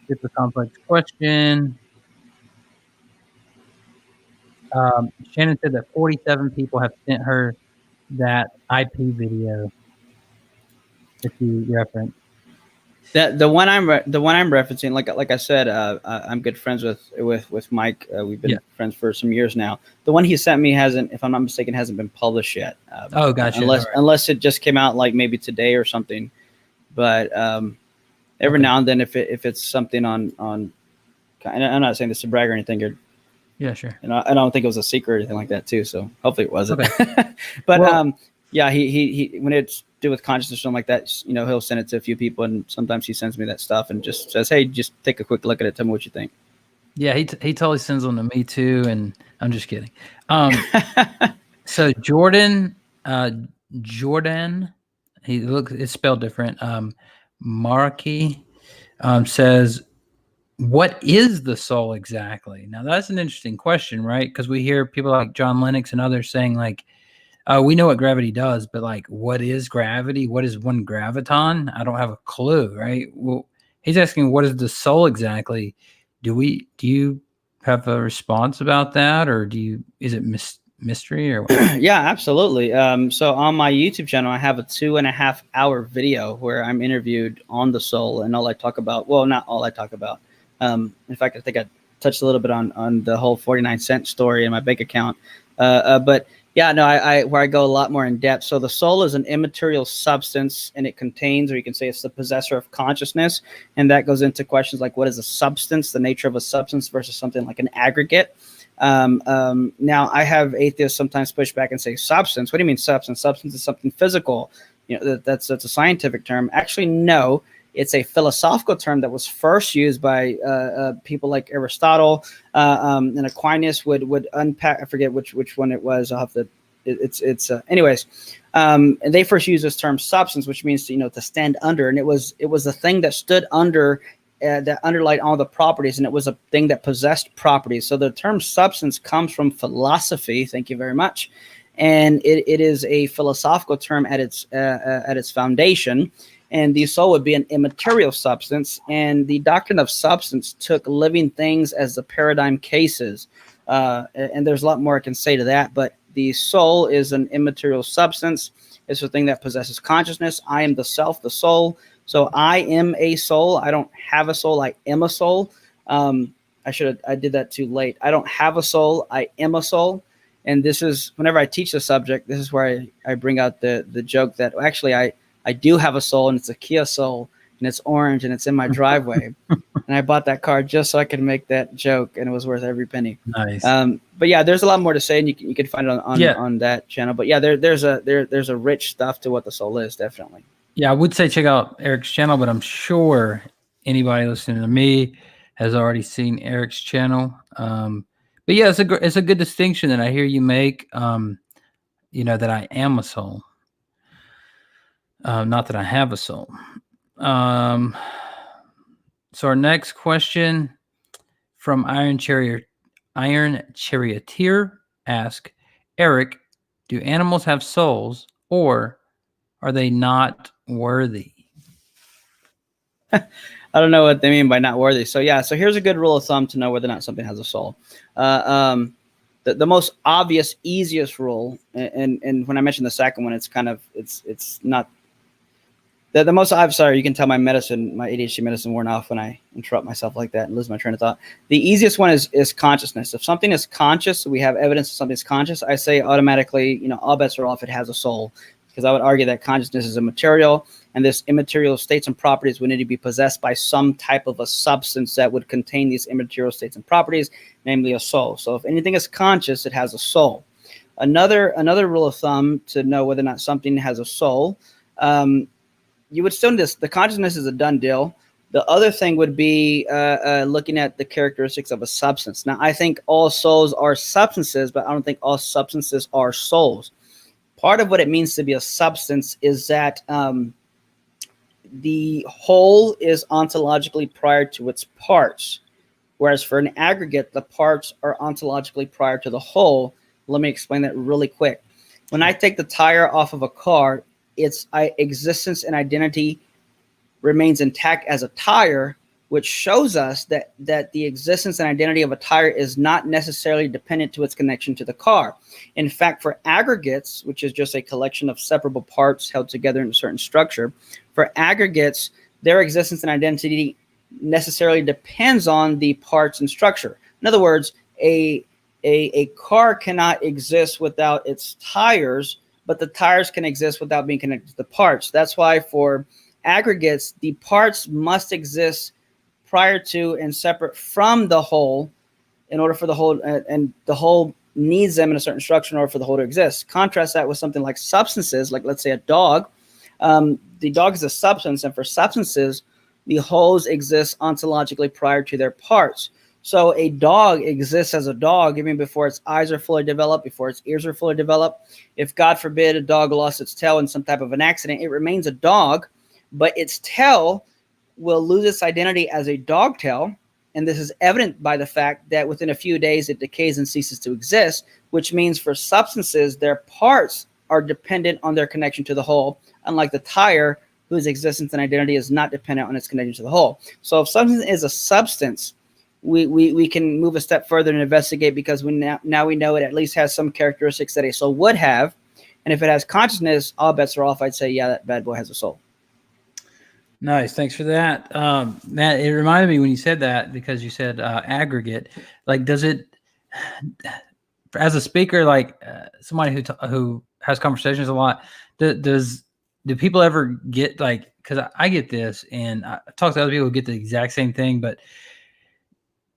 It's a complex question. Shannon said that 47 people have sent her that IP video that you referenced. The one I'm referencing, like I said, I'm good friends with Mike. We've been friends for some years now. The one he sent me hasn't, if I'm not mistaken, hasn't been published yet. Oh, gotcha. Unless it just came out like maybe today or something. But every now and then, if it's something on, and I'm not saying this to brag or anything. Yeah, sure. And I don't think it was a secret or anything like that too. So hopefully it wasn't. Okay. But he when it's do with consciousness or something like that, he'll send it to a few people, and sometimes he sends me that stuff and just says, hey, just take a quick look at it. Tell me what you think. Yeah, he totally sends them to me too, and I'm just kidding. So Jordan, it's spelled different. Markey says, what is the soul exactly? Now that's an interesting question, right? Because we hear people like John Lennox and others saying like, we know what gravity does, but like, what is gravity? What is one graviton? I don't have a clue, right? Well, he's asking, what is the soul exactly? Do you have a response about that, or is it mystery or what? Yeah, absolutely. So on my YouTube channel, I have a 2.5 hour video where I'm interviewed on the soul, and all I talk about, well, not all I talk about. In fact, I think I touched a little bit on the whole 49-cent story in my bank account. But yeah, no, where I go a lot more in depth. So the soul is an immaterial substance, and it contains, or you can say it's the possessor of consciousness. And that goes into questions like, what is a substance, the nature of a substance versus something like an aggregate. Now I have atheists sometimes push back and say, substance, what do you mean substance? Substance is something physical. That's a scientific term. Actually, no. It's a philosophical term that was first used by people like Aristotle, and Aquinas would unpack. I forget which one it was. I'll have to. Anyways, and they first used this term substance, which means to stand under, and it was a thing that stood under, that underlied all the properties, and it was a thing that possessed properties. So the term substance comes from philosophy. Thank you very much, and it is a philosophical term at its foundation. And the soul would be an immaterial substance. And the doctrine of substance took living things as the paradigm cases. And there's a lot more I can say to that. But the soul is an immaterial substance. It's a thing that possesses consciousness. I am the self, the soul. So I am a soul. I don't have a soul. I am a soul. I did that too late. I don't have a soul. I am a soul. And this is, whenever I teach the subject, this is where I bring out the joke that actually I do have a soul, and it's a Kia Soul, and it's orange, and it's in my driveway. And I bought that car just so I could make that joke, and it was worth every penny. Nice. But yeah, there's a lot more to say, and you can find it on that channel. But yeah, there's a rich stuff to what the soul is, definitely. Yeah, I would say check out Eric's channel, but I'm sure anybody listening to me has already seen Eric's channel. But yeah, it's a good distinction that I hear you make. That I am a soul. Not that I have a soul. So our next question from Iron Charioteer ask, Eric, do animals have souls, or are they not worthy? I don't know what they mean by not worthy. So yeah, so here's a good rule of thumb to know whether or not something has a soul. The most obvious, easiest rule, and when I mentioned the second one, it's not. The most, I'm sorry, you can tell my ADHD medicine worn off when I interrupt myself like that and lose my train of thought. The easiest one is consciousness. If something is conscious, we have evidence that something is conscious, I say automatically, all bets are off, it has a soul. Because I would argue that consciousness is immaterial, and this immaterial states and properties would need to be possessed by some type of a substance that would contain these immaterial states and properties, namely a soul. So if anything is conscious, it has a soul. Another rule of thumb to know whether or not something has a soul, you would still the consciousness is a done deal. The other thing would be looking at the characteristics of a substance. Now, I think all souls are substances, but I don't think all substances are souls. Part of what it means to be a substance is that the whole is ontologically prior to its parts, whereas for an aggregate, the parts are ontologically prior to the whole. Let me explain that really quick. When I take the tire off of a car, its existence and identity remains intact as a tire, which shows us that the existence and identity of a tire is not necessarily dependent to its connection to the car. In fact, for aggregates, which is just a collection of separable parts held together in a certain structure, for aggregates, their existence and identity necessarily depends on the parts and structure. In other words, a car cannot exist without its tires, but the tires can exist without being connected to the parts. That's why for aggregates, the parts must exist prior to and separate from the whole in order for the whole, and the whole needs them in a certain structure in order for the whole to exist. Contrast that with something like substances, like let's say a dog. The dog is a substance, and for substances, the wholes exist ontologically prior to their parts. So a dog exists as a dog even before its eyes are fully developed, before its ears are fully developed. If, God forbid, a dog lost its tail in some type of an accident, it remains a dog, but its tail will lose its identity as a dog tail. And this is evident by the fact that within a few days it decays and ceases to exist, which means for substances, their parts are dependent on their connection to the whole, unlike the tire, whose existence and identity is not dependent on its connection to the whole. So if substance is a substance, we can move a step further and investigate, because now we know it at least has some characteristics that a soul would have. And if it has consciousness, all bets are off. I'd say, yeah, that bad boy has a soul. Nice. Thanks for that. Matt, it reminded me when you said that, because you said aggregate, like, does it, as a speaker, like somebody who has conversations a lot, do people ever get, like, because I get this and I talk to other people who get the exact same thing, but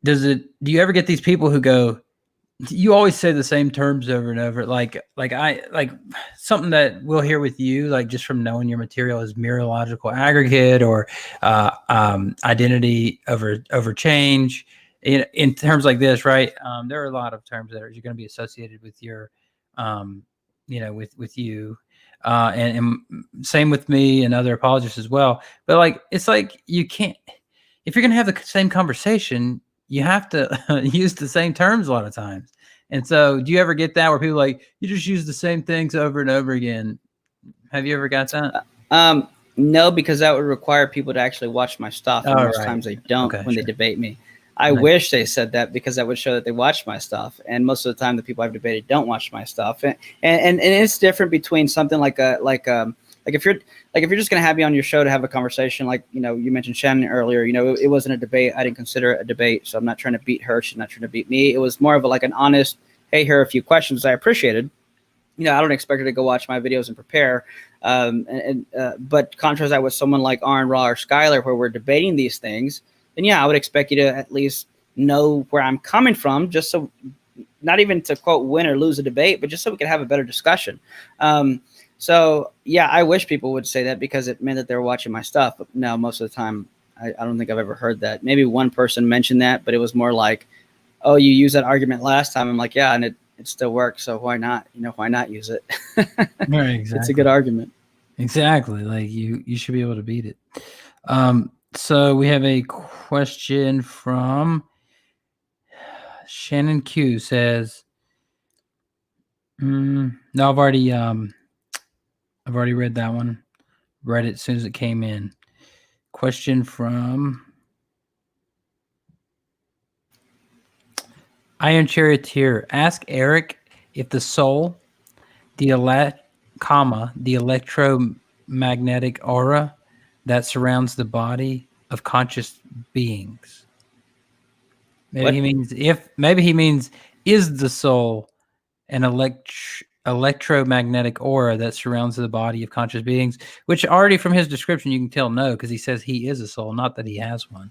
do you ever get these people who go, you always say the same terms over and over, like something that we'll hear with you, like just from knowing your material, is mereological aggregate, or identity over change, in terms like this, right? There are a lot of terms that are going to be associated with your, with you, and same with me and other apologists as well. But like, it's like, you can't, if you're going to have the same conversation, you have to use the same terms a lot of times. And so do you ever get that where people like, you just use the same things over and over again? Have you ever got that? No, because that would require people to actually watch my stuff. And most times they don't when they debate me. I wish they said that, because that would show that they watch my stuff. And most of the time the people I've debated don't watch my stuff. And it's different between something like if you're just going to have me on your show to have a conversation, like, you mentioned Shannon earlier, it wasn't a debate. I didn't consider it a debate. So I'm not trying to beat her. She's not trying to beat me. It was more of an honest, hey, here are a few questions I appreciated. I don't expect her to go watch my videos and prepare. But contrast that with someone like Aaron, Raw, or Skylar, where we're debating these things, then yeah, I would expect you to at least know where I'm coming from, just so, not even to quote win or lose a debate, but just so we could have a better discussion. So yeah, I wish people would say that, because it meant that they're watching my stuff. But no, most of the time, I don't think I've ever heard that. Maybe one person mentioned that, but it was more like, oh, you used that argument last time. I'm like, yeah, and it still works. So why not? Why not use it? Right, exactly. It's a good argument. Exactly. Like you should be able to beat it. So we have a question from Shannon Q. Says, no, I've already read that one. Read it as soon as it came in. Question from Iron Charioteer. Ask Eric if the soul, the electromagnetic aura that surrounds the body of conscious beings. Maybe he means is the soul an electromagnetic aura that surrounds the body of conscious beings, which already from his description you can tell no, because he says he is a soul, not that he has one.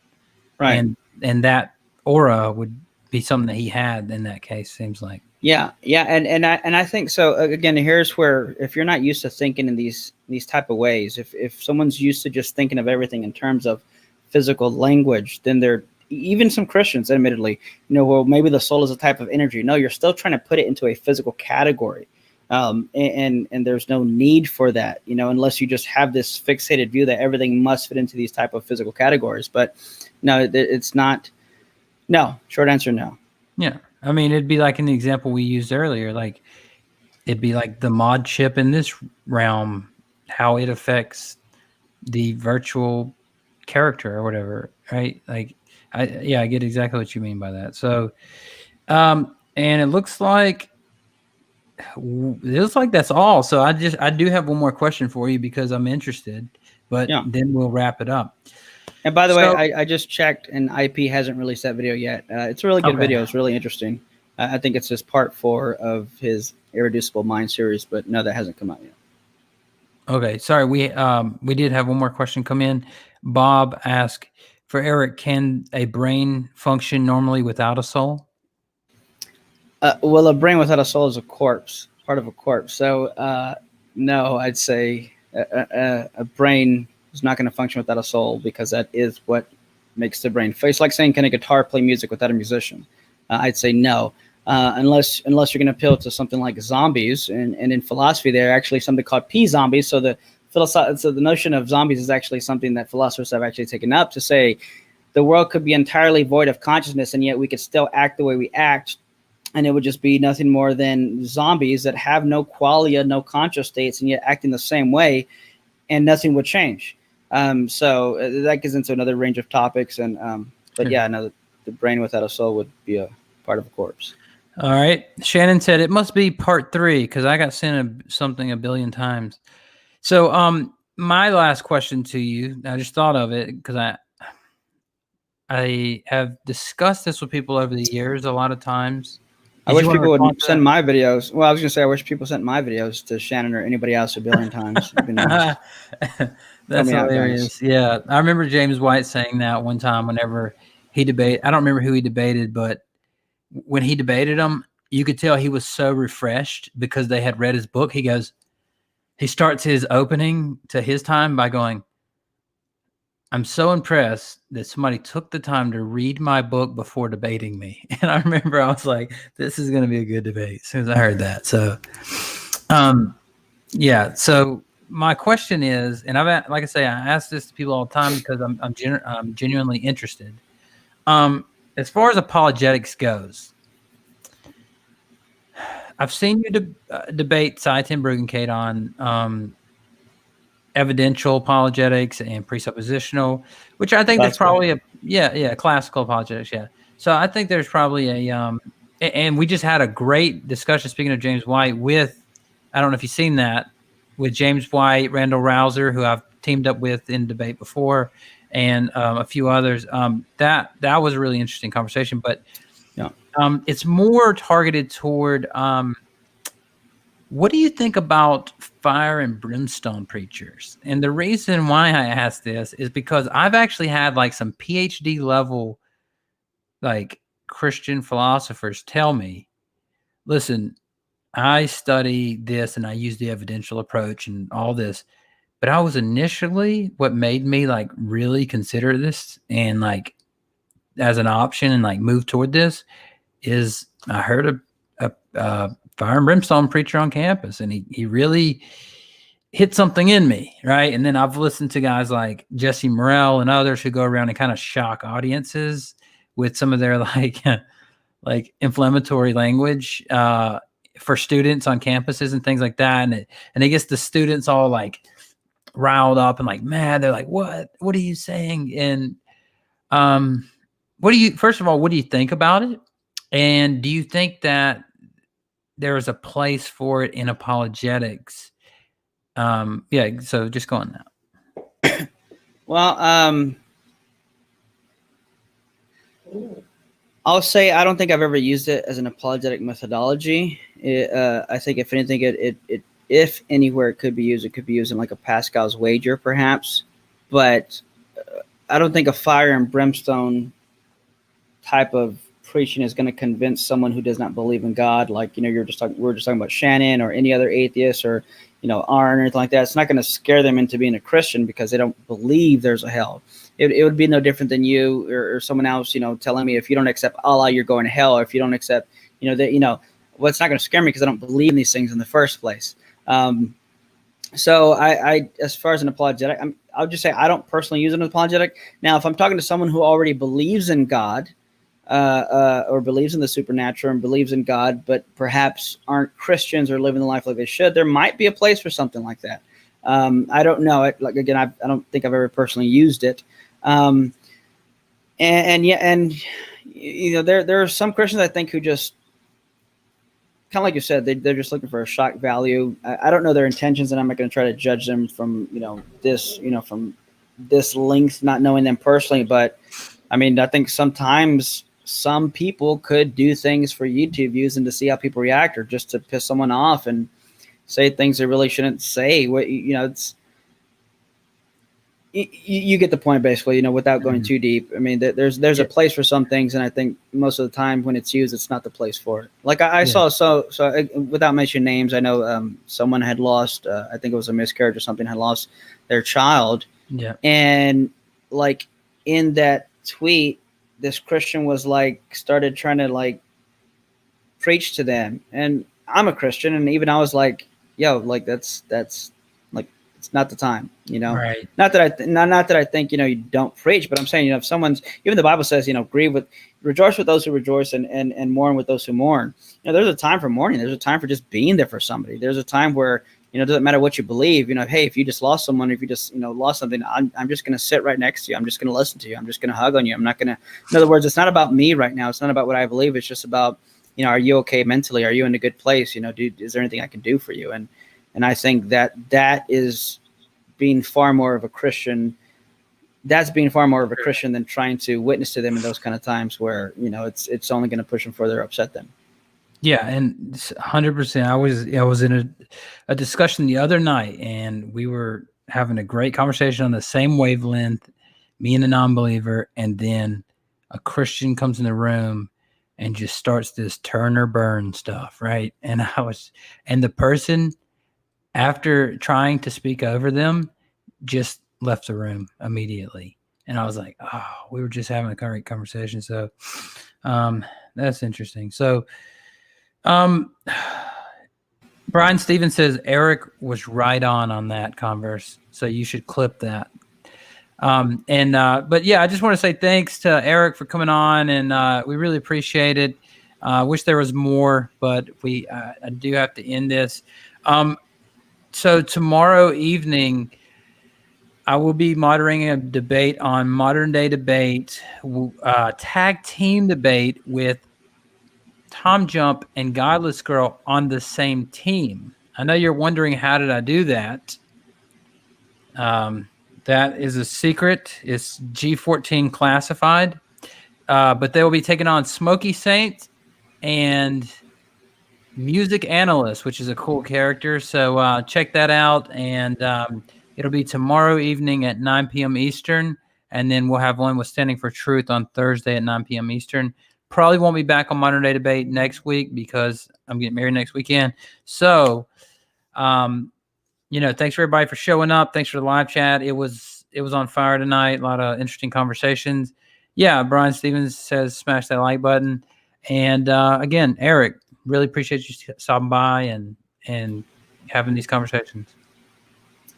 Right. And that aura would be something that he had in that case, seems like. Yeah. And I think so. Again, here's where, if you're not used to thinking in these type of ways, if someone's used to just thinking of everything in terms of physical language, then they're, even some Christians, admittedly, well, maybe the soul is a type of energy. No, you're still trying to put it into a physical category. And there's no need for that, unless you just have this fixated view that everything must fit into these type of physical categories. But no, it's not. No, short answer, no. Yeah. I mean, it'd be like in the example we used earlier, like it'd be like the mod chip in this realm, how it affects the virtual character or whatever, right? Like, I get exactly what you mean by that. So, and it looks like that's all. So I do have one more question for you, because I'm interested, but then we'll wrap it up. And by the way, I just checked, and IP hasn't released that video yet. It's a really good video. It's really interesting. I think it's just part 4 of his Irreducible Mind series, but no, that hasn't come out yet. Okay, sorry. We did have one more question come in. Bob asked, for Eric, can a brain function normally without a soul? Well, a brain without a soul is a corpse, part of a corpse. So no, I'd say a brain is not going to function without a soul, because that is what makes the brain. It's like saying, can a guitar play music without a musician? I'd say no, unless you're going to appeal to something like zombies. And in philosophy, there are actually something called p-zombies. So the notion of zombies is actually something that philosophers have actually taken up to say the world could be entirely void of consciousness, and yet we could still act the way we act. And it would just be nothing more than zombies that have no qualia, no conscious states, and yet acting the same way, and nothing would change. So that gets into another range of topics. And but yeah, no, the brain without a soul would be a part of a corpse. All right. Shannon said it must be part 3 because I got sent something a billion times. So my last question to you, I just thought of it because I have discussed this with people over the years a lot of times. I wish people would send my videos. Well, I was going to say, I wish people sent my videos to Shannon or anybody else a billion times. That's hilarious. Yeah. I remember James White saying that one time whenever he debated. I don't remember who he debated, but when he debated him, you could tell he was so refreshed because they had read his book. He starts his opening to his time by going, I'm so impressed that somebody took the time to read my book before debating me. And I remember I was like, this is going to be a good debate as soon as I heard that. So, yeah. So my question is, and like I say, I ask this to people all the time because I'm genuinely interested. As far as apologetics goes, I've seen you debate Saitin Bruggencate on evidential apologetics and presuppositional, which I think that's probably classical apologetics. Yeah. So I think there's probably and we just had a great discussion, speaking of James White, I don't know if you've seen that, with James White, Randall Rouser, who I've teamed up with in debate before, and a few others. That was a really interesting conversation, but it's more targeted toward what do you think about fire and brimstone preachers? And the reason why I ask this is because I've actually had like some PhD level like Christian philosophers tell me, listen, I study this and I use the evidential approach and all this, but I was initially, what made me like really consider this and like as an option and like move toward this is I heard a fire and brimstone preacher on campus, and he really hit something in me, right? And then I've listened to guys like Jesse Morrell and others who go around and kind of shock audiences with some of their like inflammatory language for students on campuses and things like that, and it gets the students all like riled up and like mad. They're like, "What are you saying?" And first of all, what do you think about it? And do you think that there is a place for it in apologetics? Yeah, so just go on that. Well, I'll say I don't think I've ever used it as an apologetic methodology. I think if anything, if anywhere it could be used in like a Pascal's wager, perhaps. But I don't think a fire and brimstone type of preaching is going to convince someone who does not believe in God. Like, we're just talking about Shannon or any other atheist or, Arn or anything like that. It's not going to scare them into being a Christian because they don't believe there's a hell. It would be no different than you or someone else, telling me if you don't accept Allah, you're going to hell. Or if you don't accept, well, it's not going to scare me because I don't believe in these things in the first place. So I, as far as an apologetic, I'll just say I don't personally use an apologetic. Now, if I'm talking to someone who already believes in God, or believes in the supernatural and believes in God, but perhaps aren't Christians or living the life like they should, there might be a place for something like that. I don't know it. Like, again, I don't think I've ever personally used it. There are some Christians I think who just kind of like you said, they're just looking for a shock value. I don't know their intentions, and I'm not going to try to judge them from from this length, not knowing them personally. But I mean, I think sometimes some people could do things for YouTube views and to see how people react, or just to piss someone off and say things they really shouldn't say. You get the point, basically, without going too deep. I mean, there's a place for some things, and I think most of the time when it's used, it's not the place for it. Like I saw, without mentioning names, I know someone had lost, I think it was a miscarriage or something, had lost their child. Yeah. And like in that tweet, this Christian was started trying to preach to them. And I'm a Christian, and even I was like, yo, that's like, it's not the time, Right. Not that I think, you don't preach, but I'm saying, if someone's, even the Bible says, rejoice with those who rejoice and mourn with those who mourn. There's a time for mourning. There's a time for just being there for somebody. There's a time where, it doesn't matter what you believe, hey, if you just lost someone, if you just, lost something, I'm just going to sit right next to you. I'm just going to listen to you. I'm just going to hug on you. I'm not going to, in other words, it's not about me right now. It's not about what I believe. It's just about, are you okay mentally? Are you in a good place? Is there anything I can do for you? And I think that is being far more of a Christian. That's being far more of a Christian than trying to witness to them in those kind of times where, it's only going to push them further, upset them. Yeah, and 100%. I was in a discussion the other night, and we were having a great conversation on the same wavelength, me and a non-believer, and then a Christian comes in the room and just starts this turn or burn stuff, right? And the person, after trying to speak over them, just left the room immediately. And I was like, oh, we were just having a great conversation. So that's interesting. So Brian Stevens says Eric was right on that Converse. So you should clip that. But yeah, I just want to say thanks to Eric for coming on, and we really appreciate it. Wish there was more, but I do have to end this. So tomorrow evening, I will be moderating a debate on modern day debate, tag team debate with Tom Jump and Godless Girl on the same team. I know you're wondering, how did I do that? That is a secret. It's G14 classified. But they will be taking on Smokey Saint and Music Analyst, which is a cool character. So check that out. And it'll be tomorrow evening at 9 p.m. Eastern. And then we'll have one with Standing for Truth on Thursday at 9 p.m. Eastern. Probably won't be back on Modern Day Debate next week because I'm getting married next weekend. So, thanks for everybody for showing up. Thanks for the live chat. It was on fire tonight. A lot of interesting conversations. Yeah, Brian Stevens says smash that like button. And again, Eric, really appreciate you stopping by and having these conversations.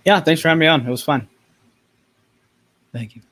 Yeah, thanks for having me on. It was fun. Thank you.